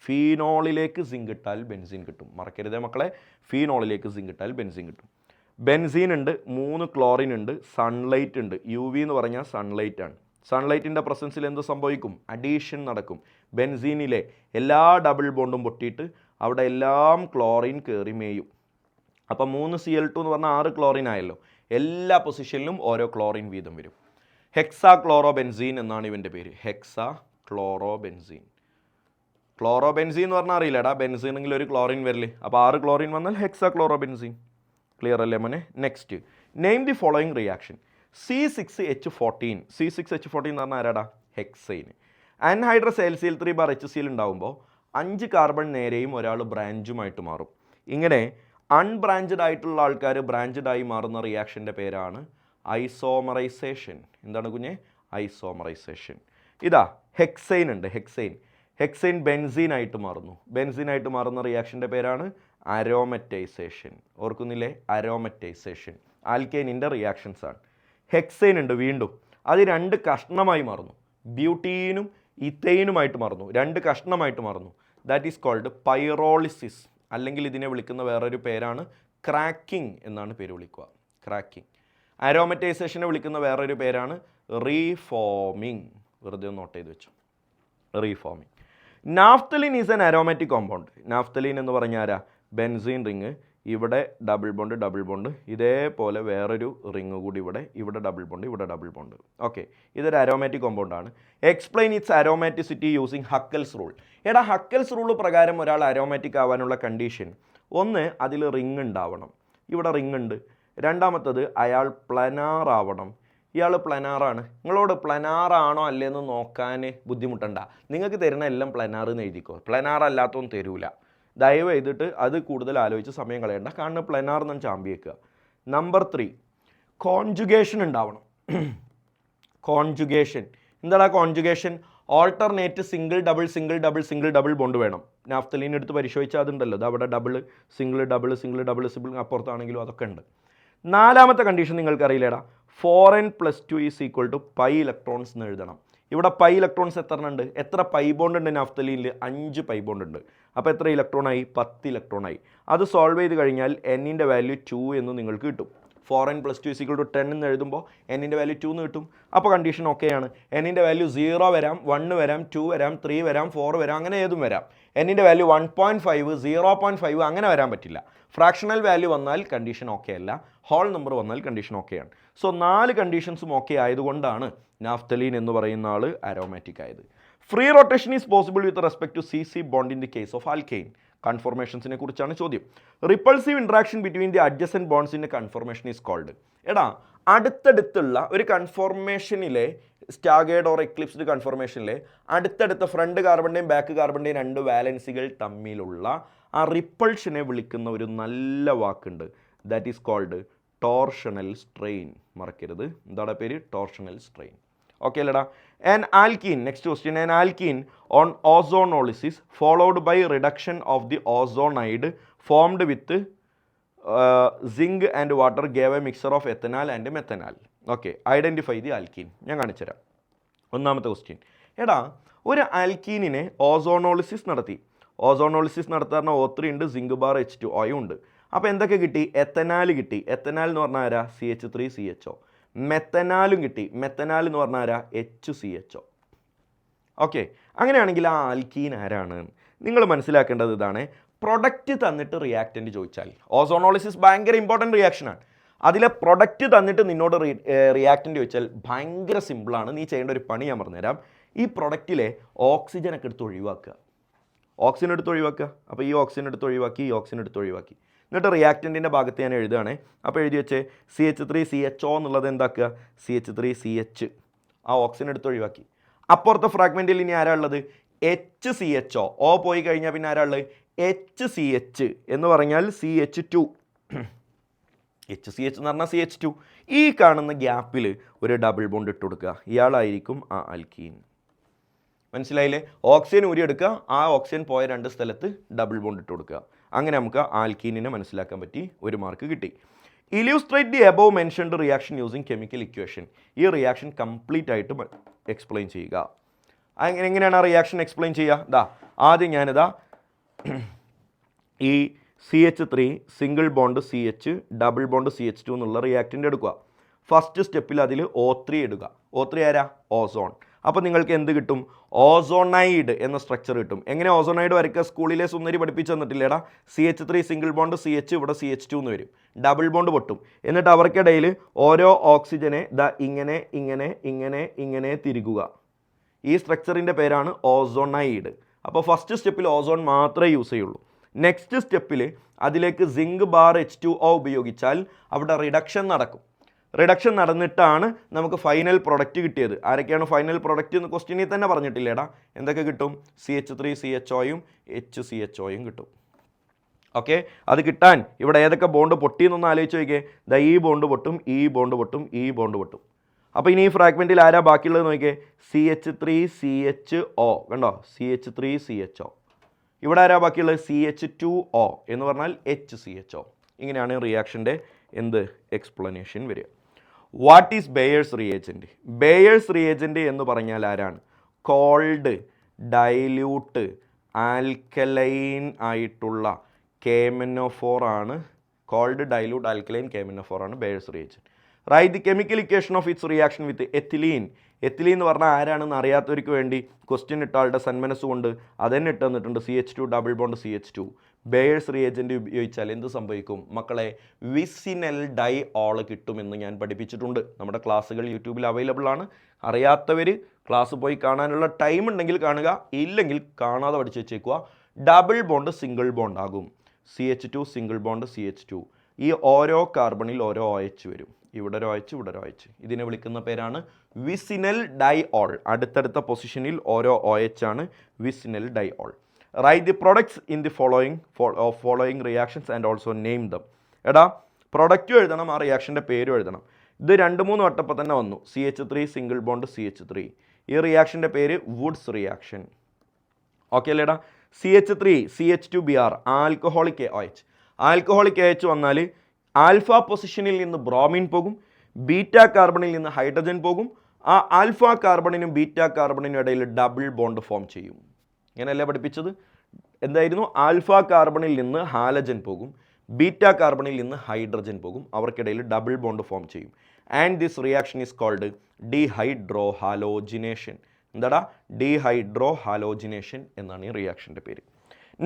ഫീനോളിലേക്ക് സിങ്ക് ഇട്ടാൽ ബെൻസീൻ കിട്ടും. മറക്കരുതേ മക്കളെ, ഫീനോളിലേക്ക് സിങ്ക് ഇട്ടാൽ ബെൻസീൻ കിട്ടും. ബെൻസീൻ ഉണ്ട്, 3 ക്ലോറിൻ ഉണ്ട്, സൺലൈറ്റ് ഉണ്ട്. UV എന്ന് പറഞ്ഞാൽ സൺലൈറ്റ് ആണ്. സൺലൈറ്റിൻ്റെ പ്രസൻസിൽ എന്ത് സംഭവിക്കും? അഡീഷൻ നടക്കും. ബെൻസീനിലെ എല്ലാ ഡബിൾ ബോണ്ടും പൊട്ടിയിട്ട് അവിടെ എല്ലാം ക്ലോറിൻ കയറി മേയും. അപ്പോൾ 3 Cl2 എന്ന് പറഞ്ഞാൽ 6 ക്ലോറിൻ ആയല്ലോ. എല്ലാ പൊസിഷനിലും ഓരോ ക്ലോറിൻ വീതം വരും. ഹെക്സാ ക്ലോറോബെൻസീൻ എന്നാണ് ഇവൻ്റെ പേര്. Hexa chlorobenzene. ക്ലോറോബെൻസീൻ എന്ന് പറഞ്ഞാൽ അറിയില്ലടാ, ബെൻസീനെങ്കിൽ ഒരു ക്ലോറിൻ വരില്ലേ. അപ്പോൾ 6 ക്ലോറിൻ വന്നാൽ ഹെക്സാ ക്ലോറോബെൻസീൻ. ക്ലിയർ അല്ലേ മോനെ? Next, name the following reaction. C6H14. C6H14 എന്ന് പറഞ്ഞാൽ ആരാടാ? ഹെക്സൈൻ. അൻഹൈഡ്രസ് AlCl3 HCl ഉണ്ടാകുമ്പോൾ 5 കാർബൺ നേരെയും ഒരാൾ ബ്രാഞ്ചുമായിട്ട് മാറും. ഇങ്ങനെ അൺബ്രാഞ്ചഡ് ആയിട്ടുള്ള ആൾക്കാർ ബ്രാഞ്ചഡ് ആയി മാറുന്ന റിയാക്ഷൻ്റെ പേരാണ് ഐസോമറൈസേഷൻ. എന്താണ് കുഞ്ഞെ? ഐസോമറൈസേഷൻ. ഇതാ ഹെക്സൈൻ ഉണ്ട്. ഹെക്സൈൻ ബെൻസീനായിട്ട് മാറുന്നു. ബെൻസീനായിട്ട് മാറുന്ന റിയാക്ഷൻ്റെ പേരാണ് അരോമറ്റൈസേഷൻ. ഓർക്കുന്നില്ലേ? അരോമറ്റൈസേഷൻ ആൽക്കേനിൻ്റെ റിയാക്ഷൻസ് ആണ്. ഹെക്സൈൻ ഉണ്ട് വീണ്ടും. അത് 2 കഷ്ണമായി മാറുന്നു. ബ്യൂട്ടീനും ഇത്തൈനുമായിട്ട് മാറുന്നു. 2 കഷ്ണമായിട്ട് മാറുന്നു. That is called pyrolysis. അല്ലെങ്കിൽ ഇതിനെ വിളിക്കുന്ന വേറൊരു പേരാണ് ക്രാക്കിംഗ് എന്നാണ് പേര് വിളിക്കുക. ക്രാക്കിംഗ്. അരോമറ്റൈസേഷനെ വിളിക്കുന്ന വേറൊരു പേരാണ് റീഫോമിംഗ്. വെറുതെ ഒന്ന് നോട്ട് ചെയ്ത് വെച്ചു. Reforming. Naphthalene is an aromatic compound. Naphthalene എന്ന് പറഞ്ഞാൽ ആരാ? Benzene ring. ഇവിടെ ഡബിൾ ബോണ്ട്. ഇതേപോലെ വേറൊരു റിങ് കൂടി ഇവിടെ ഡബിൾ ബോണ്ട്. ഓക്കെ, ഇതൊരു അരോമാറ്റിക് കോമ്പൗണ്ടാണ്. Explain its aromaticity using Huckel's rule. എടാ, ഹക്കൽസ് റൂൾ പ്രകാരം ഒരാൾ അരോമാറ്റിക് ആവാനുള്ള കണ്ടീഷൻ, ഒന്ന് അതിൽ റിങ് ഉണ്ടാവണം. ഇവിടെ റിങ് ഉണ്ട്. രണ്ടാമത്തത് അയാൾ പ്ലനാർ ആവണം. ഇയാൾ പ്ലനാറാണ്. നിങ്ങളോട് പ്ലനാറാണോ അല്ലേന്ന് നോക്കാൻ ബുദ്ധിമുട്ടണ്ട. നിങ്ങൾക്ക് തരുന്ന എല്ലാം പ്ലനാർ എന്ന് എഴുതിക്കോ. പ്ലനാർ അല്ലാത്തൊന്നും തരൂല. ദയവ് ചെയ്തിട്ട് അത് കൂടുതൽ ആലോചിച്ച് സമയം കളയണ്ട. കാരണം പ്ലെനാർ എന്ന് ചാമ്പി വെക്കുക. നമ്പർ 3, കോൺജുഗേഷൻ ഉണ്ടാവണം. കോൺജുഗേഷൻ എന്താണ് conjugation? Alternate single double single double single double bond വേണം. നാഫ്തലീൻ എടുത്ത് പരിശോധിച്ചാൽ അതുണ്ടല്ലോ, അത് അവിടെ double single double single double single അപ്പുറത്താണെങ്കിലും അതൊക്കെ ഉണ്ട്. 4ാമത്തെ കണ്ടീഷൻ നിങ്ങൾക്ക് അറിയില്ലേടാ, 4n+2 = പൈ ഇലക്ട്രോൺസ് എന്ന് എഴുതണം. ഇവിടെ പൈ ഇലക്ട്രോൺസ് എത്ര ഉണ്ട്? എത്ര പൈ ബോണ്ട് ഉണ്ട് നാഫ്തലീനിൽ? 5 പൈ ബോണ്ട് ഉണ്ട്. അപ്പോൾ എത്ര ഇലക്ട്രോണായി? 10 ഇലക്ട്രോണായി. അത് സോൾവ് ചെയ്ത് കഴിഞ്ഞാൽ എന്നിൻ്റെ വാല്യൂ 2 എന്ന് നിങ്ങൾക്ക് കിട്ടും. 4n+2 = 10 എന്ന് എഴുതുമ്പോൾ എന്നിൻ്റെ വാല്യൂ 2 എന്ന് കിട്ടും. അപ്പോൾ കണ്ടീഷൻ ഓക്കെയാണ്. എന്നിൻ്റെ വാല്യൂ 0 വരാം, 1 വരാം, 2 വരാം, 3 വരാം, 4 വരാം, അങ്ങനെ ഏതും വരാം. എന്നിൻ്റെ വാല്യൂ 1.5, 0.5 അങ്ങനെ വരാൻ പറ്റില്ല. ഫ്രാക്ഷണൽ വാല്യൂ വന്നാൽ കണ്ടീഷൻ ഓക്കെ അല്ല, ഹോൾ നമ്പർ വന്നാൽ കണ്ടീഷൻ ഓക്കെയാണ്. സോ 4 കണ്ടീഷൻസും ഓക്കെ ആയതുകൊണ്ടാണ് നാഫ്തലീൻ എന്ന് പറയുന്ന ആൾ അരോമാറ്റിക് ആയത്. Free rotation is possible with respect to CC bond in the case of alkane. കൺഫോർമേഷൻസിനെ കുറിച്ചാണ് ചോദ്യം. Repulsive interaction between the adjacent bonds in a conformation is called. എടാ, അടുത്തടുത്തുള്ള ഒരു കൺഫോർമേഷനിലെ സ്റ്റാഗേർഡ് ഓർ എക്ലിപ്സ്ഡ് കൺഫോർമേഷനിലെ അടുത്തടുത്ത ഫ്രണ്ട് കാർബണിൻ്റെയും ബാക്ക് കാർബണിൻ്റെയും 2 വാലൻസികൾ തമ്മിലുള്ള ആ റിപ്പൾഷനെ വിളിക്കുന്ന ഒരു നല്ല വാക്കുണ്ട്. That is called torsional strain. മറക്കരുത്, എന്താണ് പേര്? Torsional strain. ഓക്കെ അല്ലടാ. An alkene, next question, an alkene on ozonolysis followed by reduction of the ozonide formed with zinc and water gave a mixture of ethanol and methanol. Okay, identify the alkene. ഞാൻ കാണിച്ചു തരാം. 1ാമത്തെ question. എടാ, ഒരു ആൽക്കീനിനെ ozonolysis നടത്തി. Ozonolysis നടത്താൻ O3 ഉണ്ട്, zinc bar H2O ഉണ്ട്. അപ്പോൾ എന്തൊക്കെ കിട്ടി? എത്തനാൽ കിട്ടി. എത്തനാൽ എന്ന് പറഞ്ഞാൽ ആരാ? CH3CHO. മെത്തനാലും കിട്ടി. മെത്തനാൽ എന്ന് പറഞ്ഞാൽ ആരാ? HCHO. ഓക്കെ, അങ്ങനെയാണെങ്കിൽ ആ ആൽക്കീൻ ആരാണ്? നിങ്ങൾ മനസ്സിലാക്കേണ്ടത് ഇതാണ്. പ്രൊഡക്റ്റ് തന്നിട്ട് റിയാക്റ്റൻ്റ് ചോദിച്ചാൽ, ഓസോണോളിസിസ് ഭയങ്കര ഇമ്പോർട്ടൻറ്റ് റിയാക്ഷനാണ്. അതിലെ പ്രൊഡക്റ്റ് തന്നിട്ട് നിന്നോട് റിയാക്റ്റൻ്റ് ചോദിച്ചാൽ ഭയങ്കര സിമ്പിളാണ്. നീ ചെയ്യേണ്ട ഒരു പണി ഞാൻ പറഞ്ഞുതരാം. ഈ പ്രൊഡക്റ്റിലെ ഓക്സിജനൊക്കെ എടുത്ത് ഒഴിവാക്കുക. ഓക്സിജൻ എടുത്ത് ഒഴിവാക്കുക. അപ്പോൾ ഈ ഓക്സിജൻ എടുത്ത് ഒഴിവാക്കി, ഈ ഓക്സിജൻ എടുത്ത് ഒഴിവാക്കി. എന്നിട്ട് റിയാക്റ്റൻറ്റിൻ്റെ ഭാഗത്ത് ഞാൻ എഴുതുകയാണേ. അപ്പോൾ എഴുതി വെച്ച് CH3CHO എന്നുള്ളത് എന്താക്കുക? CH3CH. ആ ഓക്സിജൻ എടുത്ത് ഒഴിവാക്കി. അപ്പുറത്തെ ഫ്രാഗ്മെൻറ്റിൽ ഇനി ആരാ ഉള്ളത്? HCHO. O പോയി കഴിഞ്ഞാൽ പിന്നെ ആരാ ഉള്ളത്? HCH എന്ന് പറഞ്ഞാൽ CH2. HCH എന്ന് പറഞ്ഞാൽ CH2. ഈ കാണുന്ന ഗ്യാപ്പിൽ ഒരു ഡബിൾ ബോണ്ട് ഇട്ട് കൊടുക്കുക. ഇയാളായിരിക്കും ആ ആൽക്കീൻ. മനസ്സിലായില്ലേ? ഓക്സിജൻ ഊരിയെടുക്കുക, ആ ഓക്സിജൻ പോയ 2 സ്ഥലത്ത് ഡബിൾ ബോണ്ട് ഇട്ട് കൊടുക്കുക. അങ്ങനെ നമുക്ക് ആൽക്കീനിനെ മനസ്സിലാക്കാൻ പറ്റി, 1 മാർക്ക് കിട്ടി. Illustrate the above mentioned reaction using chemical equation. ഈ റിയാക്ഷൻ കംപ്ലീറ്റ് ആയിട്ട് എക്സ്പ്ലെയിൻ ചെയ്യുക. എങ്ങനെയാണ് ആ റിയാക്ഷൻ എക്സ്പ്ലെയിൻ ചെയ്യുക? ആദ്യം ഞാനിതാ ഈ CH3 single bond CH double bond CH2 എന്നുള്ള റിയാക്റ്റൻ്റ് എടുക്കുക. ഫസ്റ്റ് സ്റ്റെപ്പിൽ അതിൽ O3 ഇടുക. O3 ആരാ? ഓസോൺ. അപ്പോൾ നിങ്ങൾക്ക് എന്ത് കിട്ടും? ഓസോണൈഡ് എന്ന സ്ട്രക്ചർ കിട്ടും. എങ്ങനെ ഓസോണൈഡ് വരയ്ക്കുക? സ്കൂളിലെ സുന്ദരി പഠിപ്പിച്ച് തന്നിട്ടില്ലേടാ? CH3 സിംഗിൾ ബോണ്ട് CH, ഇവിടെ CH2 എന്ന് വരും. ഡബിൾ ബോണ്ട് പൊട്ടും. എന്നിട്ട് അവർക്കിടയിൽ ഓരോ ഓക്സിജനെ ഇങ്ങനെ ഇങ്ങനെ ഇങ്ങനെ ഇങ്ങനെ തിരികുക. ഈ സ്ട്രക്ചറിൻ്റെ പേരാണ് ഓസോണൈഡ്. അപ്പോൾ ഫസ്റ്റ് സ്റ്റെപ്പിൽ ഓസോൺ മാത്രമേ യൂസ് ചെയ്യുള്ളൂ. നെക്സ്റ്റ് സ്റ്റെപ്പിൽ അതിലേക്ക് സിങ്ക് ബാർ H2O ഉപയോഗിച്ചാൽ അവിടെ റിഡക്ഷൻ നടക്കും. റിഡക്ഷൻ നടന്നിട്ടാണ് നമുക്ക് ഫൈനൽ പ്രൊഡക്റ്റ് കിട്ടിയത്. ആരൊക്കെയാണ് ഫൈനൽ പ്രൊഡക്റ്റ് എന്ന് ക്വസ്റ്റ്യനിൽ തന്നെ പറഞ്ഞിട്ടില്ലേടാ? എന്തൊക്കെ കിട്ടും? CH3CHOയും HCHOയും കിട്ടും. ഓക്കെ, അത് കിട്ടാൻ ഇവിടെ ഏതൊക്കെ ബോണ്ട് പൊട്ടിയെന്നൊന്ന് ആലോചിച്ച് നോക്കിയേ. ഈ ബോണ്ട് പൊട്ടും, ഈ ബോണ്ട് പൊട്ടും, ഈ ബോണ്ട് പൊട്ടും. അപ്പോൾ ഇനി ഈ ഫ്രാഗ്മെൻറ്റിൽ ആരാ ബാക്കിയുള്ളത് നോക്കിയേ? CH3CHO. കണ്ടോ? CH3CHO. ഇവിടെ ആരാ ബാക്കിയുള്ളത്? CH2O എന്ന് പറഞ്ഞാൽ HCHO. ഇങ്ങനെയാണ് റിയാക്ഷൻ്റെ എക്സ്പ്ലനേഷൻ വരിക. What is Baeyer's reagent? Baeyer's reagent എന്ന് പറഞ്ഞാൽ ആരാണ്? കോൾഡ് ഡൈല്യൂട്ട് ആൽക്കലൈൻ ആയിട്ടുള്ള KMnO4 ആണ്. കോൾഡ് ഡൈല്യൂട്ട് ആൽക്കലൈൻ KMnO4 ആണ് Baeyer's reagent. Write the chemical equation of its reaction with ethylene. Ethylene എന്ന് പറഞ്ഞാൽ ആരാണെന്ന് അറിയാത്തവർക്ക് വേണ്ടി ക്വസ്റ്റ്യൻ ഇട്ട ആളുടെ സന്മനസ് കൊണ്ട് അതന്നെ ഇട്ട് തന്നിട്ടുണ്ട്. CH2 double bond CH2. Bayer's reagent ഉപയോഗിച്ചാൽ എന്ത് സംഭവിക്കും മക്കളെ? വിസിനൽ ഡൈ ഓൾ കിട്ടുമെന്ന് ഞാൻ പഠിപ്പിച്ചിട്ടുണ്ട്. നമ്മുടെ ക്ലാസ്സുകൾ യൂട്യൂബിൽ അവൈലബിൾ ആണ്. അറിയാത്തവർ ക്ലാസ് പോയി കാണാനുള്ള ടൈം ഉണ്ടെങ്കിൽ കാണുക, ഇല്ലെങ്കിൽ കാണാതെ പഠിച്ച് വെച്ചേക്കുക. ഡബിൾ ബോണ്ട് സിംഗിൾ ബോണ്ട് ആകും. CH2 single bond CH2. ഈ ഓരോ കാർബണിൽ ഓരോ OH വരും. ഇവിടെ ഒരു OH, ഇവിടെ ഒരു OH. ഇതിനെ വിളിക്കുന്ന പേരാണ് വിസിനൽ ഡൈ ഓൾ. അടുത്തടുത്ത പൊസിഷനിൽ ഓരോ OH ആണ് vicinal diol. Write the products in the following reactions and also name them. എടാ പ്രൊഡക്റ്റും എഴുതണം, ആ റിയാക്ഷൻ്റെ പേരും എഴുതണം. ഇത് 2-3 വട്ടപ്പോൾ തന്നെ വന്നു. CH3 single bond CH3. ഈ റിയാക്ഷൻ്റെ പേര് വുഡ്സ് റിയാക്ഷൻ. ഓക്കെ അല്ലേടാ. CH3 CH2Br alcoholic OH. Alcoholic OH വന്നാൽ ആൽഫ പൊസിഷനിൽ നിന്ന് ബ്രോമിൻ പോകും, ബീറ്റാ കാർബണിൽ നിന്ന് ഹൈഡ്രജൻ പോകും. ആ ആൽഫ കാർബണിനും ബീറ്റാ കാർബണിനും ഇടയിൽ ഡബിൾ ബോണ്ട് ഫോം ചെയ്യും. ഇങ്ങനെയല്ലേ പഠിപ്പിച്ചത്? എന്തായിരുന്നു? ആൽഫ കാർബണിൽ നിന്ന് ഹാലജൻ പോകും, ബീറ്റാ കാർബണിൽ നിന്ന് ഹൈഡ്രജൻ പോകും, അവർക്കിടയിൽ ഡബിൾ ബോണ്ട് ഫോം ചെയ്യും. And this reaction is called dehydrohalogenation. എന്താടാ? ഡീഹൈഡ്രോ ഹാലോജിനേഷൻ എന്നാണ് ഈ റിയാക്ഷൻ്റെ പേര്.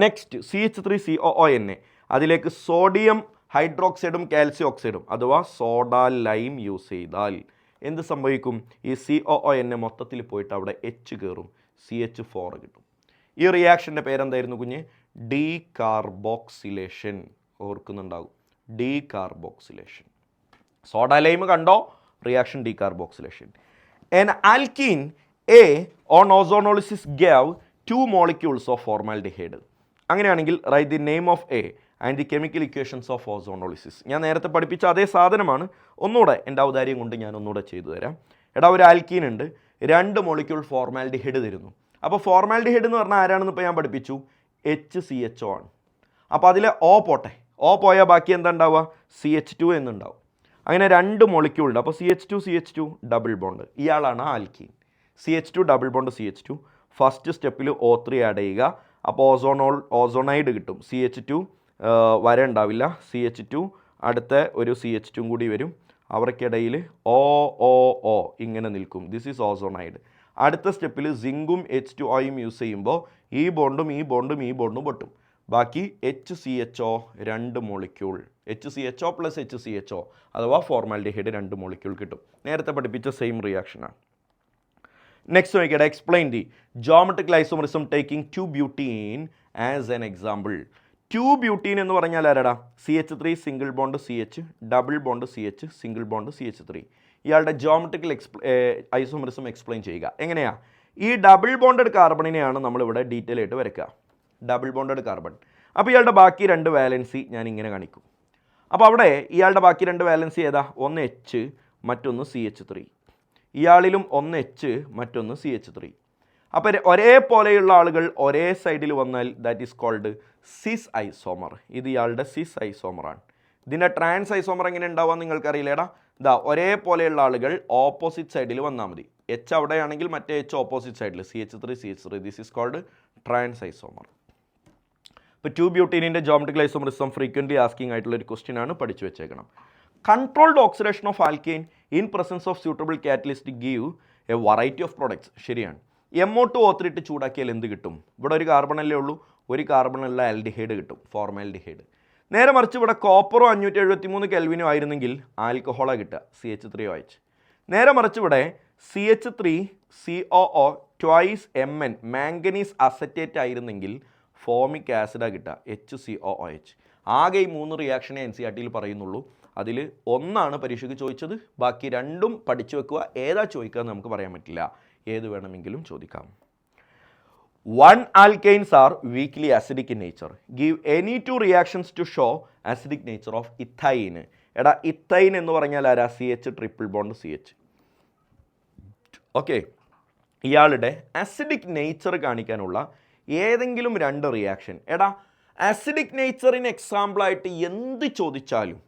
Next CH3COONA. അതിലേക്ക് സോഡിയം ഹൈഡ്രോക്സൈഡും കാൽസ്യം ഓക്സൈഡും അഥവാ സോഡ ലൈം യൂസ് ചെയ്താൽ എന്ത് സംഭവിക്കും? ഈ COONA മൊത്തത്തിൽ പോയിട്ട് അവിടെ H കയറും, CH4 കിട്ടും. ഈ റിയാക്ഷൻ്റെ പേരെന്തായിരുന്നു കുഞ്ഞ്? ഡീകാർബോക്സിലേഷൻ. ഓർക്കുന്നുണ്ടാകും, ഡീകാർബോക്സിലേഷൻ. സോഡ ലൈം കണ്ടോ? Reaction decarboxylation. An alkene A on ozonolysis gave 2 molecules of formaldehyde. അങ്ങനെയാണെങ്കിൽ write the name of A and the chemical equations of ozonolysis. ഞാൻ നേരത്തെ പഠിപ്പിച്ച അതേ സാധനമാണ്, ഒന്നുകൂടെ എൻ്റെ ഔദാര്യം കൊണ്ട് ഞാൻ ഒന്നുകൂടെ ചെയ്തു തരാം. എടാ ഒരു ആൽക്കീൻ ഉണ്ട്, 2 മോളിക്യൂൾ ഫോർമാൽഡിഹൈഡ് തരുന്നു. അപ്പോൾ ഫോർമാൽഡിഹൈഡ് എന്ന് പറഞ്ഞാൽ ആരാണെന്ന് ഇപ്പോൾ ഞാൻ പഠിപ്പിച്ചു? HCHO ആണ്. അപ്പോൾ അതിലെ O പോട്ടെ, O പോയാൽ ബാക്കി എന്താ ഉണ്ടാവുക? CH2 എന്നുണ്ടാവും. അങ്ങനെ 2 മോളിക്യൂൾ ഉണ്ട്. അപ്പോൾ CH2 ഡബിൾ ബോണ്ട്. ഇയാളാണ് alkene. CH2 double bond CH2. First സ്റ്റെപ്പിൽ O3 ആഡ് ചെയ്യുക. അപ്പോൾ ഓസോണൈഡ് കിട്ടും. CH2 വര ഉണ്ടാവില്ല, CH2 അടുത്ത ഒരു CH2 കൂടി വരും, അവർക്കിടയിൽ OO ഇങ്ങനെ നിൽക്കും. This is ozonide. അടുത്ത സ്റ്റെപ്പിൽ സിങ്കും H2Oയും യൂസ് ചെയ്യുമ്പോൾ ഈ ബോണ്ടും പൊട്ടും. ബാക്കി HCHO 2 molecule, HCHO plus HCHO അഥവാ ഫോർമാൽഡിഹൈഡ് 2 മോളിക്യൂൾ കിട്ടും. നേരത്തെ പഠിപ്പിച്ച സെയിം റിയാക്ഷനാണ്. നെക്സ്റ്റ് നോക്കിയാൽ explain the geometric isomerism taking 2-butene as an example. 2-butene എന്ന് പറഞ്ഞാൽ ആരാടാ? CH3 single bond CH, double bond CH, single bond CH3. ഇയാളുടെ ജോമെട്രിക്കൽ ഐസോമറിസം എക്സ്പ്ലെയിൻ ചെയ്യുക. എങ്ങനെയാ? ഈ ഡബിൾ ബോണ്ടഡ് കാർബണിനെയാണ് നമ്മളിവിടെ ഡീറ്റെയിൽ ആയിട്ട് വരയ്ക്കുക. Double bonded carbon. അപ്പോൾ ഇയാളുടെ ബാക്കി 2 വാലൻസി ഞാൻ ഇങ്ങനെ കാണിക്കും. അപ്പോൾ അവിടെ ഇയാളുടെ ബാക്കി 2 വാലൻസി ഏതാ? ഒന്ന് H, മറ്റൊന്ന് CH3. ഇയാളിലും ഒന്ന് H, മറ്റൊന്ന് CH3. അപ്പോൾ ഒരേപോലെയുള്ള ആളുകൾ ഒരേ സൈഡിൽ വന്നാൽ that is called cis isomer. ഇത് ഇയാളുടെ സിസ് ഐസോമറാണ്. ഇതിൻ്റെ ട്രാൻസ് ഐസോമർ എങ്ങനെ ഉണ്ടാവുക നിങ്ങൾക്കറിയില്ലേടാ? ഇതാ ഒരേപോലെയുള്ള ആളുകൾ ഓപ്പോസിറ്റ് സൈഡിൽ വന്നാൽ മതി. H അവിടെയാണെങ്കിൽ മറ്റേ H ഓപ്പോസിറ്റ് സൈഡിൽ CH3. This is called trans isomer. ഇപ്പോൾ 2-butene geometrical isomerism frequently asking ആയിട്ടുള്ള ഒരു ക്വസ്റ്റ്യൻ ആണ്, പഠിച്ചു വെച്ചേക്കണം. Controlled oxidation of alkane in presence of suitable catalyst give a variety of products. ശരിയാണ്. MO2O3 ഇട്ട് ചൂടാക്കിയാൽ എന്ത് കിട്ടും? ഇവിടെ ഒരു കാർബണല്ലേ ഉള്ളൂ, ഒരു കാർബണുള്ള ആൽഡിഹൈഡ് കിട്ടും, ഫോർമാൽഡിഹൈഡ്. നേരെ മറിച്ച് ഇവിടെ കോപ്പറോ 573 കെൽവിനോ ആയിരുന്നെങ്കിൽ ആൽക്കഹോളാണ് കിട്ടുക, CH3OH. നേരെ മറിച്ച് ഇവിടെ CH3COO twice MN manganese acetate ആയിരുന്നെങ്കിൽ ഫോമിക് ആസിഡാണ് കിട്ടുക, HCOOH. ആകെ ഈ 3 റിയാക്ഷനെ NCERTയിൽ പറയുന്നുള്ളൂ. അതിൽ ഒന്നാണ് പരീക്ഷയ്ക്ക് ചോദിച്ചത്, ബാക്കി 2ഉം പഠിച്ചു വെക്കുക. ഏതാ ചോദിക്കുക എന്ന് നമുക്ക് പറയാൻ പറ്റില്ല, ഏത് വേണമെങ്കിലും ചോദിക്കാം. 1 alkanes are weakly acidic in nature. Give any 2 reactions to show acidic nature of ethine. എടാ ഇത്തൈൻ എന്ന് പറഞ്ഞാൽ ആരാ? CH triple bond CH. Okay, ഇയാളുടെ അസിഡിക് നേച്ചർ കാണിക്കാനുള്ള ഏതെങ്കിലും 2 റിയാക്ഷൻ. എടാ അസിഡിക് നേച്ചറിന് എക്സാമ്പിളായിട്ട് എന്ത് ചോദിച്ചാലും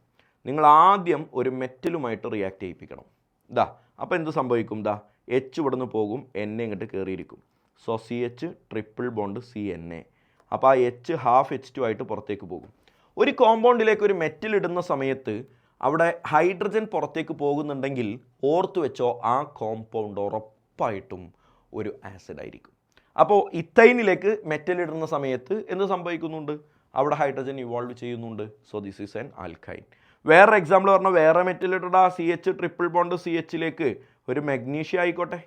നിങ്ങൾ ആദ്യം ഒരു മെറ്റലുമായിട്ട് റിയാക്ട് ചെയ്യിപ്പിക്കണം. ഇതാ അപ്പോൾ എന്ത് സംഭവിക്കും? ഇതാ H ഇവിടുന്ന് പോകും, NA ഇങ്ങോട്ട് കയറിയിരിക്കും. So CH triple bond CNA. അപ്പോൾ ആ H ഹാഫ് H2 ആയിട്ട് പുറത്തേക്ക് പോകും. ഒരു കോമ്പൗണ്ടിലേക്ക് ഒരു മെറ്റൽ ഇടുന്ന സമയത്ത് അവിടെ ഹൈഡ്രജൻ പുറത്തേക്ക് പോകുന്നുണ്ടെങ്കിൽ ഓർത്തു വെച്ചോ, ആ കോമ്പൗണ്ട് ഉറപ്പായിട്ടും ഒരു ആസിഡ് ആയിരിക്കും. അപ്പോൾ ഇത്തൈനിലേക്ക് മെറ്റൽ ഇടുന്ന സമയത്ത് എന്ത് സംഭവിക്കുന്നുണ്ട്? അവിടെ ഹൈഡ്രജൻ ഇവോൾവ് ചെയ്യുന്നുണ്ട്. So this is an alkyne. വേറെ എക്സാമ്പിൾ പറഞ്ഞാൽ വേറെ മെറ്റൽ ഇട്ടാ CH ട്രിപ്പിൾ ബോണ്ട് CHലേക്ക് ഒരു മഗ്നീഷ്യം ആയിക്കോട്ടെ.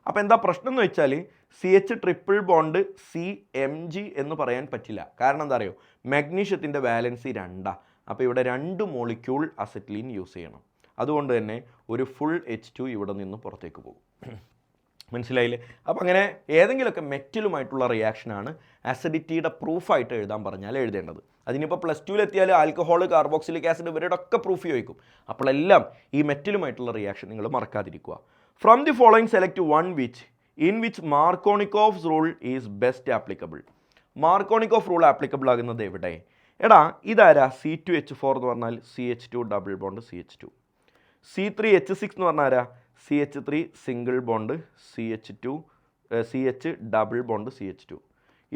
അപ്പോൾ എന്താ പ്രശ്നം എന്ന് വെച്ചാൽ CH ട്രിപ്പിൾ ബോണ്ട് CMg എന്ന് പറയാൻ പറ്റില്ല. കാരണം എന്താ അറിയോ? മഗ്നീഷ്യത്തിൻ്റെ വാലൻസി 2. അപ്പോൾ ഇവിടെ 2 മോളിക്യൂൾ അസറ്റിലീൻ യൂസ് ചെയ്യണം. അതുകൊണ്ട് തന്നെ ഒരു ഫുൾ H2 ഇവിടെ നിന്ന് പുറത്തേക്ക് പോകും. മനസ്സിലായില്ലേ? അപ്പോൾ അങ്ങനെ ഏതെങ്കിലുമൊക്കെ മെറ്റലുമായിട്ടുള്ള റിയാക്ഷനാണ് അസിഡിറ്റിയുടെ പ്രൂഫായിട്ട് എഴുതാൻ പറഞ്ഞാൽ എഴുതേണ്ടത്. അതിനിപ്പോൾ പ്ലസ് ടുവിലെത്തിയാൽ ആൽക്കഹോൾ, കാർബോക്സിലിക് ആസിഡ് ഇവരുടെ ഒക്കെ പ്രൂഫ് ചോദിക്കും. അപ്പോഴെല്ലാം ഈ മെറ്റലുമായിട്ടുള്ള റിയാക്ഷൻ നിങ്ങൾ മറക്കാതിരിക്കുക. From the following select one in which Markovnikov's rule is best applicable. Markovnikov rule applicable ആകുന്നത് എവിടെ? എടാ ഇതാരാ? C2H4 എന്ന് പറഞ്ഞാൽ CH2 double bond CH2. C3H6 എന്ന് പറഞ്ഞാൽ ആരാ? CH3 single bond CH double bond CH2.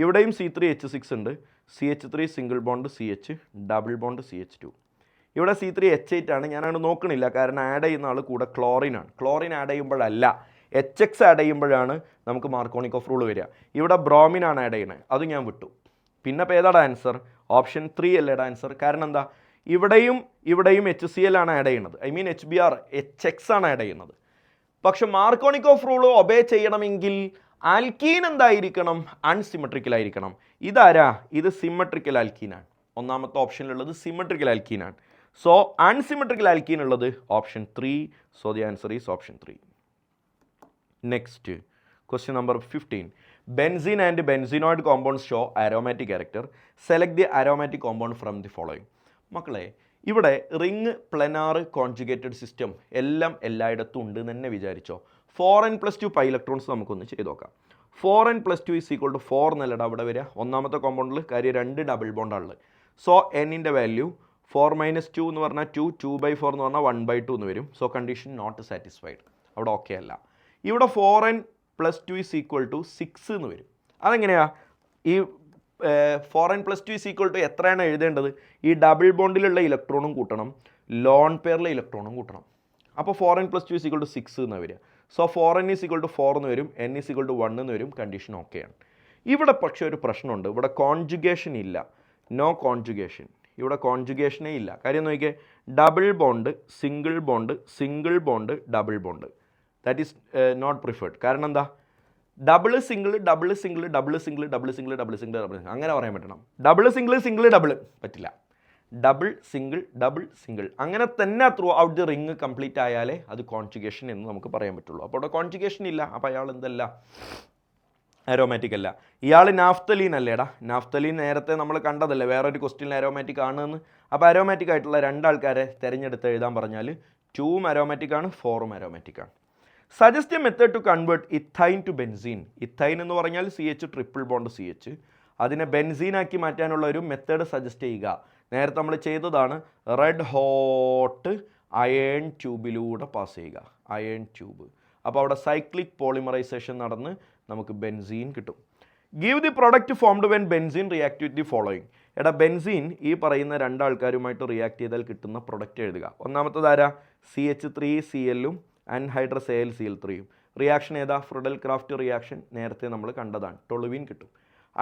ഇവിടെയും C3H6 ഉണ്ട്, CH3 single bond CH double bond CH2. ഇവിടെ C3H8 ആണ്, ഞാനത് നോക്കണില്ല കാരണം ആഡ് ചെയ്യുന്ന ആൾ കൂടെ ക്ലോറിനാണ്. ക്ലോറിൻ ആഡ് ചെയ്യുമ്പോഴല്ല, HX ആഡ് ചെയ്യുമ്പോഴാണ് നമുക്ക് മാർക്കോണിക്കോഫ് റൂൾ വരിക. ഇവിടെ ബ്രോമിനാണ് ആഡ് ചെയ്യണത്, അത് ഞാൻ വിട്ടു. പിന്നെ ഇപ്പോൾ ഏതാണ് ആൻസർ? ഓപ്ഷൻ 3 അല്ലേടാ ആൻസർ. കാരണം എന്താ? ഇവിടെയും HCl ആണ് ആഡ് ചെയ്യുന്നത്, ഐ മീൻ HBr, HX ആണ് ആഡ് ചെയ്യുന്നത്. പക്ഷെ മാർക്കോണിക്കോഫ് റൂൾ ഒബേ ചെയ്യണമെങ്കിൽ ആൽക്കീൻ എന്തായിരിക്കണം? അൺസിമെട്രിക്കൽ ആയിരിക്കണം. ഇതാരാ? ഇത് സിമെട്രിക്കൽ ആൽക്കീനാണ്. ഒന്നാമത്തെ ഓപ്ഷനിലുള്ളത് സിമെട്രിക്കൽ ആൽക്കീനാണ്. സോ അൺസിമെട്രിക്കൽ ആൽക്കീൻ ഉള്ളത് option 3. So the answer is option 3. Next question number 15. Benzene and benzenoid compounds show aromatic character. Select the aromatic compound from the following. മക്കളെ, ഇവിടെ ring, planar, conjugated system എല്ലാം എല്ലായിടത്തും ഉണ്ട് എന്ന് തന്നെ വിചാരിച്ചോ. 4n+2 pi electrons നമുക്കൊന്ന് ചെയ്ത് നോക്കാം. 4n+2 = 4 എന്നല്ലട അവിടെ വരിക. ഒന്നാമത്തെ കോമ്പൗണ്ടിൽ കാര്യം 2 ഡബിൾ ബോണ്ടാണുള്ളത്. സോ എന്നിൻ്റെ വാല്യൂ 4 - 2 എന്ന് പറഞ്ഞാൽ 2, 2/4 എന്ന് പറഞ്ഞാൽ 1/2 എന്ന് വരും. സോ കണ്ടീഷൻ നോട്ട് സാറ്റിസ്ഫൈഡ്, അവിടെ ഓക്കെ അല്ല. ഇവിടെ 4n+2 = 6 എന്ന് വരും. അതെങ്ങനെയാണ്? ഈ 4n+2 എത്രയാണ് എഴുതേണ്ടത്? ഈ ഡബിൾ ബോണ്ടിലുള്ള ഇലക്ട്രോണും കൂട്ടണം, ലോൺ പെയറിലെ ഇലക്ട്രോണും കൂട്ടണം. അപ്പോൾ 4n+2 = 6 എന്ന് വരിക. സോ 4n = 4 എന്ന് വരും, n = 1 എന്ന് വരും. കണ്ടീഷൻ ഓക്കെയാണ്. ഇവിടെ പക്ഷേ ഒരു പ്രശ്നമുണ്ട്. ഇവിടെ കോൺജുഗേഷൻ ഇല്ല, നോ കോൺജുഗേഷൻ. ഇവിടെ കോൺജുഗേഷനേ ഇല്ല. കാര്യം നോക്കിയേ, double bond, single bond, single bond, double bond. That is not preferred. കാരണം എന്താ? Double single, double single, double single, double single, double single, double അങ്ങനെ പറയാൻ പറ്റണം. ഡബിൾ സിംഗിൾ, സിംഗിൾ ഡബിൾ പറ്റില്ല. ഡബിൾ സിംഗിൾ, ഡബിൾ സിംഗിൾ അങ്ങനെ തന്നെ through out the ring complete ആയാലേ അത് കോൺജുഗേഷൻ എന്ന് നമുക്ക് പറയാൻ പറ്റുള്ളൂ. അപ്പോൾ അവിടെ കോൺജുഗേഷൻ ഇല്ല. അപ്പോൾ അയാൾ എന്തല്ല? അരോമാറ്റിക് അല്ല. ഇയാൾ നാഫ്തലീൻ അല്ലേടാ? നാഫ്തലീൻ നേരത്തെ നമ്മൾ കണ്ടതല്ലേ വേറൊരു ക്വസ്റ്റ്യനിൽ അരോമാറ്റിക് ആണെന്ന്. അപ്പോൾ അരോമാറ്റിക് ആയിട്ടുള്ള 2 ആൾക്കാരെ തിരഞ്ഞെടുത്ത് എഴുതാൻ പറഞ്ഞാൽ 2 അരോമാറ്റിക് ആണ്, 4 അരോമാറ്റിക് ആണ്. Suggest a method to convert ethyne to benzene. Ethyne എന്ന് പറഞ്ഞാൽ CH ട്രിപ്പിൾ ബോണ്ട് CH, അതിനെ ബെൻസീനാക്കി മാറ്റാനുള്ള ഒരു മെത്തേഡ് സജസ്റ്റ് ചെയ്യുക. നേരത്തെ നമ്മൾ ചെയ്തതാണ്. റെഡ് ഹോട്ട് അയേൺ ട്യൂബിലൂടെ പാസ് ചെയ്യുക, അയേൺ ട്യൂബ്. അപ്പോൾ അവിടെ സൈക്ലിക് പോളിമറൈസേഷൻ നടന്ന് നമുക്ക് ബെൻസീൻ കിട്ടും. Give the product formed when benzene react with the following. എടാ ബെൻസീൻ ഈ പറയുന്ന 2 ആൾക്കാരുമായിട്ട് റിയാക്ട് ചെയ്താൽ കിട്ടുന്ന പ്രൊഡക്റ്റ് എഴുതുക. ഒന്നാമത്തത് ആരാ? CH3Cl-ഉം അൻഹൈഡ്രസ് AlCl3യും. റിയാക്ഷൻ ഏതാ? ഫ്രിഡൽ ക്രാഫ്റ്റ് റിയാക്ഷൻ, നേരത്തെ നമ്മൾ കണ്ടതാണ്. ടൊളുവിൻ കിട്ടും.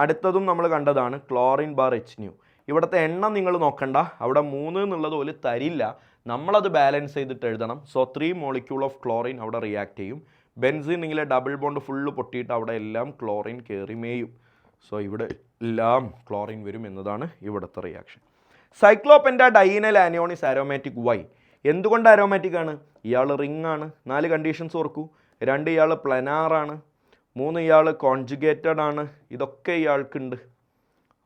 അടുത്തതും നമ്മൾ കണ്ടതാണ്, ക്ലോറിൻ ബാർ HNu. ഇവിടുത്തെ എണ്ണം നിങ്ങൾ നോക്കണ്ട, അവിടെ 3 എന്നുള്ളത് പോലെ തരില്ല, നമ്മളത് ബാലൻസ് ചെയ്തിട്ട് എഴുതണം. സോ 3 മോളിക്യൂൾ ഓഫ് ക്ലോറിൻ അവിടെ റിയാക്ട് ചെയ്യും. ബെൻസീൻ നിങ്ങളെ ഡബിൾ ബോണ്ട് ഫുള്ള് പൊട്ടിയിട്ട് അവിടെ എല്ലാം ക്ലോറിൻ കയറി മേയും. സോ ഇവിടെ എല്ലാം ക്ലോറിൻ വരും എന്നതാണ് ഇവിടുത്തെ reaction. Cyclopentadienyl anion is aromatic. Why? എന്തുകൊണ്ട് അരോമാറ്റിക് ആണ്? ഇയാൾ റിംഗ് ആണ്, 4 കണ്ടീഷൻസ് ഓർക്കൂ. 2 ഇയാൾ പ്ലനാറാണ്, 3 ഇയാൾ കോൺജുഗേറ്റഡ് ആണ്. ഇതൊക്കെ ഇയാൾക്കുണ്ട്.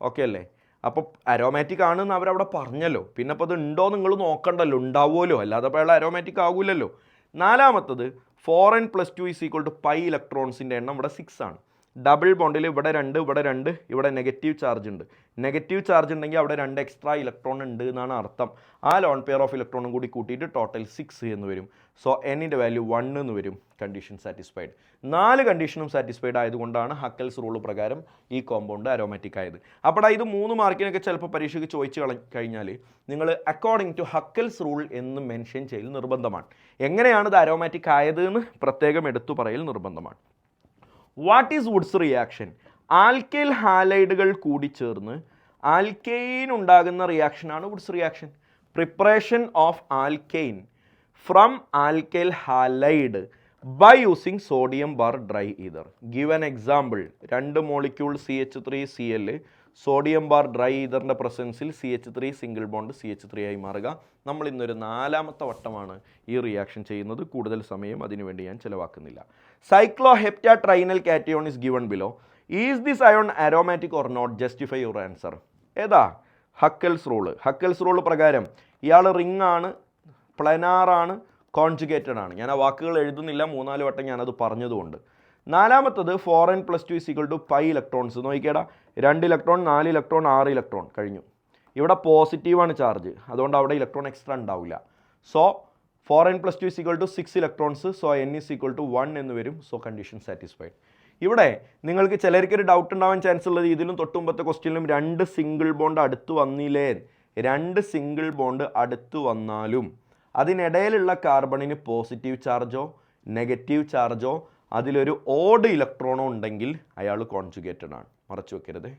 ഓക്കെ അല്ലേ? അപ്പോൾ അരോമാറ്റിക് ആണെന്ന് അവരവിടെ പറഞ്ഞല്ലോ. പിന്നെ അപ്പോൾ അത് ഉണ്ടോ നിങ്ങൾ നോക്കണ്ടല്ലോ, ഉണ്ടാവുമല്ലോ, അല്ലാതെ അപ്പോൾ അയാൾ അരോമാറ്റിക് ആകില്ലല്ലോ. 4-മത്തത് 4n+2 പൈ ഇലക്ട്രോൺസിൻ്റെ എണ്ണം ഇവിടെ 6 ആണ്. ഡബിൾ ബോണ്ടിൽ ഇവിടെ 2, ഇവിടെ 2, ഇവിടെ നെഗറ്റീവ് ചാർജ് ഉണ്ട്. നെഗറ്റീവ് ചാർജ് ഉണ്ടെങ്കിൽ അവിടെ 2 എക്സ്ട്രാ ഇലക്ട്രോൺ ഉണ്ട് എന്നാണ് അർത്ഥം. ആ ലോൺ പെയർ ഓഫ് ഇലക്ട്രോണും കൂടി കൂട്ടിയിട്ട് ടോട്ടൽ 6 എന്ന് വരും. സോ എന്നിൻ്റെ വാല്യൂ 1 എന്ന് വരും. Condition satisfied. 4 കണ്ടീഷനും സാറ്റിസ്ഫൈഡ് ആയതുകൊണ്ടാണ് ഹക്കൽസ് റൂൾ പ്രകാരം ഈ കോമ്പൗണ്ട് അരോമാറ്റിക് ആയത്. അപ്പോൾ ഇത് 3 മാർക്കിനൊക്കെ ചിലപ്പോൾ പരീക്ഷയ്ക്ക് ചോദിച്ചു കഴിഞ്ഞാൽ നിങ്ങൾ അക്കോർഡിംഗ് ടു ഹക്കൽസ് റൂൾ എന്ന് മെൻഷൻ ചെയ്യൽ നിർബന്ധമാണ്. എങ്ങനെയാണ് ഇത് അരോമാറ്റിക് ആയത് എന്ന് പ്രത്യേകം എടുത്തു പറയൽ നിർബന്ധമാണ്. What is Wurtz reaction? Alkyl ഹാലൈഡുകൾ കൂടി ചേർന്ന് ആൽക്കെയിൻ ഉണ്ടാകുന്ന റിയാക്ഷനാണ് Wurtz reaction. Preparation of alkane from alkyl halide by using sodium bar dry ether. Give an example. 2 molecule CH3Cl, sodium bar dry ഈതറിൻ്റെ പ്രസൻസിൽ CH3 സിംഗിൾ ബോണ്ട് CH3 ആയി മാറുക. നമ്മൾ ഇന്നൊരു 4ാമത്തെ വട്ടമാണ് ഈ റിയാക്ഷൻ ചെയ്യുന്നത്. കൂടുതൽ സമയം അതിനുവേണ്ടി ഞാൻ ചിലവാക്കുന്നില്ല. Cycloheptatrienyl cation is given below. Is this ion aromatic or not? Justify your answer. ഏതാ? Huckel's rule. ഹക്കൽസ് റൂള് പ്രകാരം ഇയാൾ റിംഗ് ആണ്, പ്ലനാറാണ്, കോൺജുഗേറ്റഡ് ആണ്. ഞാൻ ആ വാക്കുകൾ എഴുതുന്നില്ല, 3-4 വട്ടം ഞാനത് പറഞ്ഞതുകൊണ്ട്. 4ാമത്തത് 4n+2 = π ഇലക്ട്രോൺസ്. നോക്കിക്കേടാ, 2 ഇലക്ട്രോൺ, 4 ഇലക്ട്രോൺ, 6 ഇലക്ട്രോൺ കഴിഞ്ഞു. ഇവിടെ പോസിറ്റീവാണ് ചാർജ്, അതുകൊണ്ട് അവിടെ ഇലക്ട്രോൺ എക്സ്ട്രാ ഉണ്ടാവില്ല. So 4n+2 = 6 electrons. So n = 1 എന്ന് വരും. So condition satisfied. ഇവിടെ നിങ്ങൾക്ക് ചിലർക്കൊരു ഡൗട്ട് ഉണ്ടാവാൻ ചാൻസ് ഉള്ളത്, ഇതിലും തൊട്ടുമുമ്പത്തെ ക്വസ്റ്റ്യനിലും 2 സിംഗിൾ ബോണ്ട് അടുത്ത് വന്നില്ലേ? 2 സിംഗിൾ ബോണ്ട് അടുത്ത് വന്നാലും അതിനിടയിലുള്ള കാർബണിന് പോസിറ്റീവ് ചാർജോ നെഗറ്റീവ് ചാർജോ അതിലൊരു ഓഡ് ഇലക്ട്രോണോ ഉണ്ടെങ്കിൽ അയാൾ കോൺജുഗേറ്റഡ് ആണ്. മറച്ചു വെക്കരുത്.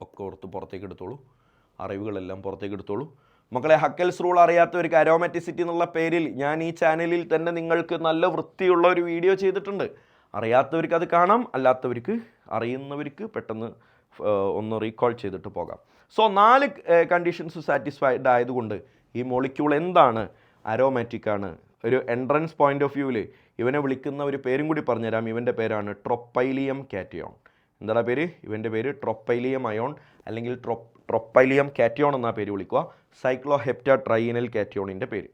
ഒക്കെ ഓർത്ത് പുറത്തേക്ക് എടുത്തോളൂ, അറിവുകളെല്ലാം പുറത്തേക്ക് എടുത്തോളൂ. മക്കളെ, ഹക്കൽസ് റൂൾ അറിയാത്തവർക്ക് അരോമാറ്റിസിറ്റി എന്നുള്ള പേരിൽ ഞാൻ ഈ ചാനലിൽ തന്നെ നിങ്ങൾക്ക് നല്ല വൃത്തിയുള്ള ഒരു വീഡിയോ ചെയ്തിട്ടുണ്ട്. അറിയാത്തവർക്ക് അത് കാണാം, അല്ലാത്തവർക്ക് അറിയുന്നവർക്ക് പെട്ടെന്ന് ഒന്ന് റീകോൾ ചെയ്തിട്ട് പോകാം. സോ 4 കണ്ടീഷൻസ് സാറ്റിസ്ഫൈഡ് ആയതുകൊണ്ട് ഈ മോളിക്യൂൾ എന്താണ്? അരോമാറ്റിക് ആണ്. ഒരു എൻട്രൻസ് പോയിന്റ് ഓഫ് വ്യൂവിൽ ഇവനെ വിളിക്കുന്ന ഒരു പേരും കൂടി പറഞ്ഞുതരാം. ഇവൻ്റെ പേരാണ് ട്രോപ്പൈലിയം കാറ്റയോൺ. എന്താ പേര്? ഇവൻ്റെ പേര് ട്രോപ്പൈലിയം അയോൺ അല്ലെങ്കിൽ ട്രോപ്പൈലിയം കാറ്റയോൺ എന്നാ പേര് വിളിക്കുക. സൈക്ലോഹെപ്റ്റാട്രൈനൽ കാറ്റയോണിൻ്റെ പേര്.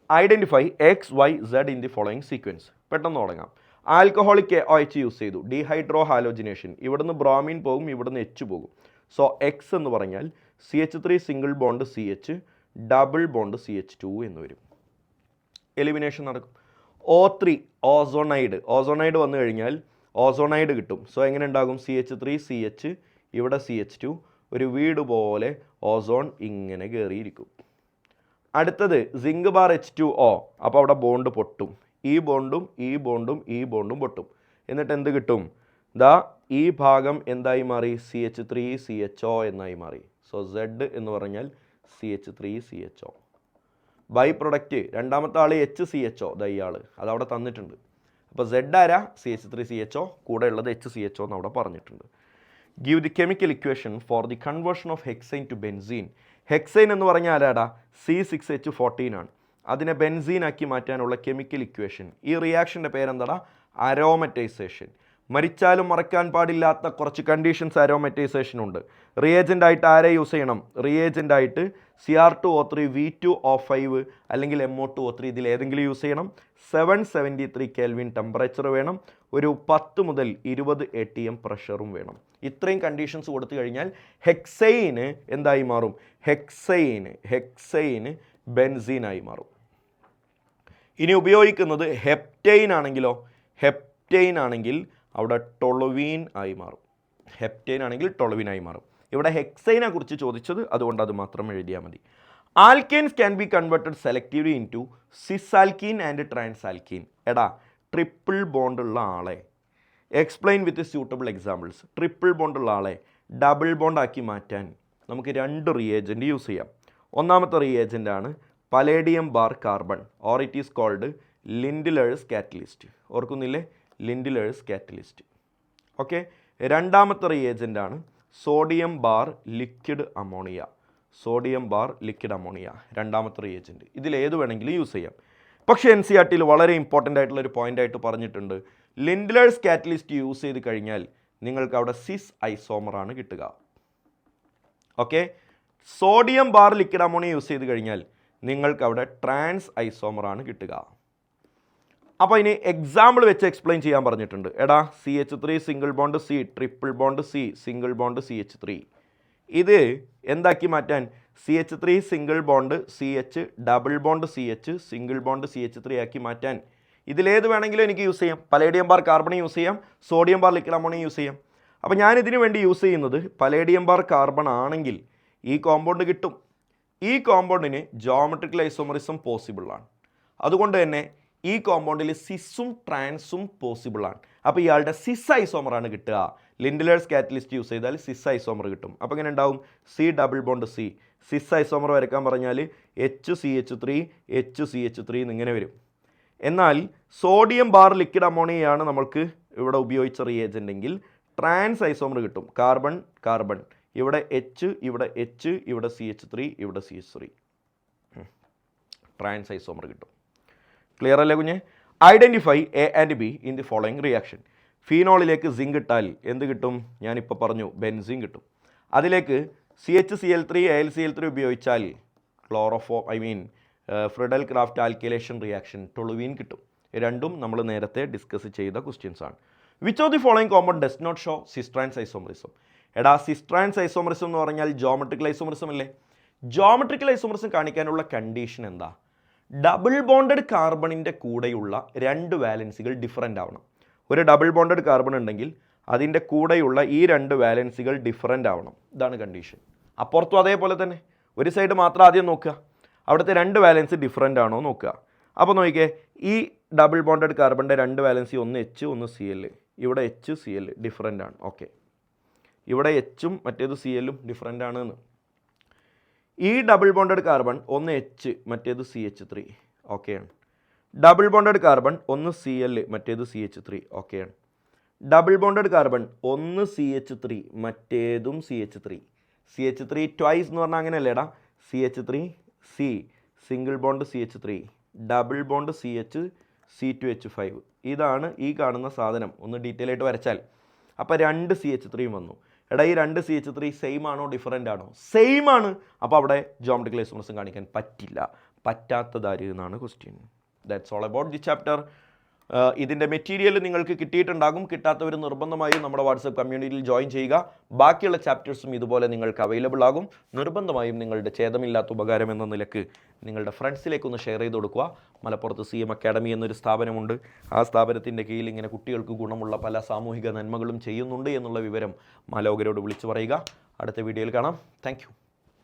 Identify XYZ in the following sequence. പെട്ടെന്ന് തുടങ്ങാം. ആൽക്കഹോളിക് OH യൂസ് ചെയ്തു, ഡീഹൈഡ്രോ ഹാലോജിനേഷൻ. ഇവിടുന്ന് ബ്രോമിൻ പോകും, ഇവിടുന്ന് H പോകും. സോ X എന്ന് പറഞ്ഞാൽ CH3 single bond CH, double bond CH2 എന്ന് വരും. എലിമിനേഷൻ നടക്കും. O3 ozonide. ഓസോണൈഡ് വന്നു കഴിഞ്ഞാൽ ഓസോണൈഡ് കിട്ടും. സോ എങ്ങനെ ഉണ്ടാകും? CH3 CH, ഇവിടെ CH2, ഒരു വീട് പോലെ ഓസോൺ ഇങ്ങനെ കയറിയിരിക്കും. അടുത്തത് സിങ്ക് ബാർ H2O. അപ്പോൾ അവിടെ ബോണ്ട് പൊട്ടും. ഈ ബോണ്ടും ഈ ബോണ്ടും ഈ ബോണ്ടും പൊട്ടും. എന്നിട്ട് എന്ത് കിട്ടും? ദാ ഈ ഭാഗം എന്തായി മാറി? CH3 CHO എന്നായി മാറി. സോ Z എന്ന് പറഞ്ഞാൽ CH3 CHO. ബൈ പ്രൊഡക്റ്റ് രണ്ടാമത്തെ ആൾ HCHO. ദാ ഇയാൾ അതവിടെ തന്നിട്ടുണ്ട്. അപ്പോൾ Z ആരാ? CH3 CHO. കൂടെ ഉള്ളത് HCHO എന്ന് അവിടെ പറഞ്ഞിട്ടുണ്ട്. Give the chemical equation for the conversion of hexane to benzene. Hexane എന്ന് പറഞ്ഞാൽ ആരാടാ? C6H14 ആണ്. അതിനെ ബെൻസീനാക്കി മാറ്റാനുള്ള കെമിക്കൽ ഇക്വേഷൻ. ഈ റിയാക്ഷൻ്റെ പേരെന്താടാ? അരോമറ്റൈസേഷൻ. മരിച്ചാലും മറക്കാൻ പാടില്ലാത്ത കുറച്ച് കണ്ടീഷൻസ് അരോമറ്റൈസേഷൻ ഉണ്ട്. റിയേജൻ്റായിട്ട് ആരെ യൂസ് ചെയ്യണം? റിയേജൻ്റായിട്ട് Cr2O3 V2O5 അല്ലെങ്കിൽ MO2O3 ഇതിൽ ഏതെങ്കിലും യൂസ് ചെയ്യണം. 773 Kelvin ടെമ്പറേച്ചർ വേണം. ഒരു 10 മുതൽ 20 ATM പ്രഷറും വേണം. ഇത്രയും കണ്ടീഷൻസ് കൊടുത്തു കഴിഞ്ഞാൽ ഹെക്സൈന് എന്തായി മാറും? ഹെക്സൈന് ബെൻസീനായി മാറും. ഇനി ഉപയോഗിക്കുന്നത് ഹെപ്റ്റൈൻ ആണെങ്കിലോ? ഹെപ്റ്റൈൻ ആണെങ്കിൽ അവിടെ ടൊളുവീൻ ആയി മാറും. ഹെപ്റ്റൈൻ ആണെങ്കിൽ ടൊളുവീൻ ആയി മാറും. ഇവിടെ ഹെക്സൈനെ കുറിച്ച് ചോദിച്ചത്, അതുകൊണ്ട് അത് മാത്രം എഴുതിയാൽ മതി. Alkynes can be converted selectively in to cis alkene and trans alkene. എടാ, ട്രിപ്പിൾ ബോണ്ടുള്ള ആളെ explain with suitable examples. Triple ബോണ്ടുള്ള ആളെ ഡബിൾ ബോണ്ടാക്കി മാറ്റാൻ നമുക്ക് 2 റിയേജൻറ്റ് യൂസ് ചെയ്യാം. ഒന്നാമത്തെ റിയേജൻ്റാണ് palladium bar carbon, or it is called Lindlar's catalyst. ഓർക്കുന്നില്ലേ? Lindlar's catalyst. ഓക്കെ. രണ്ടാമത്തെ റിയേജൻ്റാണ് sodium bar liquid ammonia. Sodium bar liquid ammonia രണ്ടാമത്തെ റിയേജൻറ്റ്. ഇതിലേത് വേണമെങ്കിലും യൂസ് ചെയ്യാം. പക്ഷേ NCERTയിൽ വളരെ ഇമ്പോർട്ടൻ്റ് ആയിട്ടുള്ള ഒരു പോയിൻ്റായിട്ട് പറഞ്ഞിട്ടുണ്ട്, ലിൻഡിലേഴ്സ് കാറ്റലിസ്റ്റ് യൂസ് ചെയ്ത് കഴിഞ്ഞാൽ നിങ്ങൾക്ക് അവിടെ സിസ് ഐസോമറാണ് കിട്ടുക. Okay. Sodium bar liquid ammonia use ചെയ്ത് കഴിഞ്ഞാൽ നിങ്ങൾക്ക് അവിടെ ട്രാൻസ് ഐസോമറാണ് കിട്ടുക. അപ്പോൾ ഇനി എക്സാമ്പിൾ വെച്ച് എക്സ്പ്ലെയിൻ ചെയ്യാൻ പറഞ്ഞിട്ടുണ്ട്. എടാ, CH3 single bond C, triple bond C, single bond CH3. ഇത് എന്താക്കി മാറ്റാൻ? CH3 single bond CH, double bond CH, single bond CH3 ആക്കി മാറ്റാൻ ഇതിലേത് വേണമെങ്കിലും എനിക്ക് യൂസ് ചെയ്യാം. പലേഡിയം ബാർ കാർബൺ യൂസ് ചെയ്യാം, sodium bar liquid ammonia use ചെയ്യാം. അപ്പോൾ ഞാനിതിന് വേണ്ടി യൂസ് ചെയ്യുന്നത് പലേഡിയം ബാർ കാർബൺ ആണെങ്കിൽ ഈ കോമ്പൗണ്ട് കിട്ടും. ഈ കോമ്പൗണ്ടിന് ജോമെട്രിക്കൽ ഐസോമറിസം പോസിബിളാണ്. അതുകൊണ്ട് തന്നെ ഈ കോമ്പൗണ്ടിൽ സിസും ട്രാൻസും പോസിബിളാണ്. അപ്പോൾ ഇയാളുടെ സിസ് ഐസോമറാണ് കിട്ടുക. ലിൻഡിലേഴ്സ് കാറ്റലിസ്റ്റ് യൂസ് ചെയ്താൽ സിസ് ഐസോമർ കിട്ടും. അപ്പോൾ ഇങ്ങനെ ഉണ്ടാവും C ഡബിൾ ബോണ്ട് C. സിസ് ഐസോമർ വരയ്ക്കാൻ പറഞ്ഞാൽ HCH3 HCH3 എന്നിങ്ങനെ വരും. എന്നാൽ സോഡിയം ബാർ ലിക്വിഡ് അമോണിയയാണ് നമ്മൾക്ക് ഇവിടെ ഉപയോഗിച്ച റിയേജൻ്റ് എങ്കിൽ ട്രാൻസ് ഐസോമർ കിട്ടും. കാർബൺ കാർബൺ, ഇവിടെ എച്ച്, ഇവിടെ എച്ച്, ഇവിടെ CH3, ഇവിടെ CH3. ട്രാൻസ് ഐസോമർ കിട്ടും. ക്ലിയർ അല്ലേ കുഞ്ഞെ? Identify A and B in the following reaction. ഫീനോളിലേക്ക് സിങ്ക് ഇട്ടാൽ എന്ത് കിട്ടും? ഞാനിപ്പോൾ പറഞ്ഞു, ബെൻസീൻ കിട്ടും. അതിലേക്ക് CHCl3 AlCl3 ഉപയോഗിച്ചാൽ Friedel crafts alkylation reaction toluene കിട്ടും. രണ്ടും നമ്മൾ നേരത്തെ ഡിസ്കസ് ചെയ്ത ക്വസ്റ്റ്യൻസ് ആണ്. Which of the following compound does not show cis trans isomerism? എടാ, സിസ്-ട്രാൻസ് ഐസോമറിസം എന്ന് പറഞ്ഞാൽ ജോമെട്രിക്കൽ ഐസോമറിസം അല്ലേ? ജോമെട്രിക്കൽ ഐസോമറിസം കാണിക്കാനുള്ള കണ്ടീഷൻ എന്താ? ഡബിൾ ബോണ്ടഡ് കാർബണിൻ്റെ കൂടെയുള്ള 2 വാലൻസികൾ ഡിഫറൻ്റ് ആവണം. ഒരു ഡബിൾ ബോണ്ടഡ് കാർബൺ ഉണ്ടെങ്കിൽ അതിൻ്റെ കൂടെയുള്ള ഈ 2 വാലൻസികൾ ഡിഫറൻ്റ് ആവണം. ഇതാണ് കണ്ടീഷൻ. അപ്പുറത്തും അതേപോലെ തന്നെ. ഒരു സൈഡ് മാത്രം ആദ്യം നോക്കുക, അവിടുത്തെ 2 വാലൻസ് ഡിഫറൻ്റ് ആണോ നോക്കുക. അപ്പോൾ നോക്കിക്കേ, ഈ ഡബിൾ ബോണ്ടഡ് കാർബണിൻ്റെ 2 വാലൻസി, ഒന്ന് H ഒന്ന് Cl. ഇവിടെ HCl ഡിഫറൻ്റ് ആണ്. ഓക്കെ, ഇവിടെ Hഉം മറ്റേത് Clഉം ഡിഫറൻ്റ് ആണ് എന്ന്. ഈ ഡബിൾ ബോണ്ടഡ് കാർബൺ ഒന്ന് H മറ്റേത് CH3 ഓക്കെയാണ്. ഡബിൾ ബോണ്ടഡ് കാർബൺ ഒന്ന് Cl മറ്റേത് CH3 ഓക്കെയാണ്. ഡബിൾ ബോണ്ടഡ് കാർബൺ ഒന്ന് CH3 മറ്റേതും CH3 ട്വൈസ് എന്ന് പറഞ്ഞാൽ അങ്ങനെയല്ലേടാ? CH3 C single bond CH3 double bond CH C2H5. ഇതാണ് ഈ കാണുന്ന സാധനം. ഒന്ന് ഡീറ്റെയിൽ ആയിട്ട് വരച്ചാൽ അപ്പോൾ 2 CH3 വന്നു. എടാ, ഈ 2 CH3 സെയിം ആണോ ഡിഫറൻ്റ് ആണോ? സെയിം ആണ്. അപ്പോൾ അവിടെ ജോമെട്രിക്കൽ ഐസോമറിസം കാണിക്കാൻ പറ്റില്ല. പറ്റാത്തതാര് എന്നാണ് question. That's all about the chapter. ഇതിൻ്റെ മെറ്റീരിയൽ നിങ്ങൾക്ക് കിട്ടിയിട്ടുണ്ടാകും. കിട്ടാത്തവർ നിർബന്ധമായും നമ്മുടെ വാട്സപ്പ് കമ്മ്യൂണിറ്റിയിൽ ജോയിൻ ചെയ്യുക. ബാക്കിയുള്ള ചാപ്റ്റേഴ്സും ഇതുപോലെ നിങ്ങൾക്ക് അവൈലബിൾ ആകും. നിർബന്ധമായും നിങ്ങളുടെ ഛേദമില്ലാത്ത ഉപകാരം എന്ന നിലക്ക് നിങ്ങളുടെ ഫ്രണ്ട്സിലേക്കൊന്ന് ഷെയർ ചെയ്ത് കൊടുക്കുക. മലപ്പുറത്ത് CM അക്കാഡമി എന്നൊരു സ്ഥാപനമുണ്ട്. ആ സ്ഥാപനത്തിൻ്റെ കീഴിൽ ഇങ്ങനെ കുട്ടികൾക്ക് ഗുണമുള്ള പല സാമൂഹിക നന്മകളും ചെയ്യുന്നുണ്ട് എന്നുള്ള വിവരം മാലോകരോട് വിളിച്ചു പറയുക. അടുത്ത വീഡിയോയിൽ കാണാം. താങ്ക്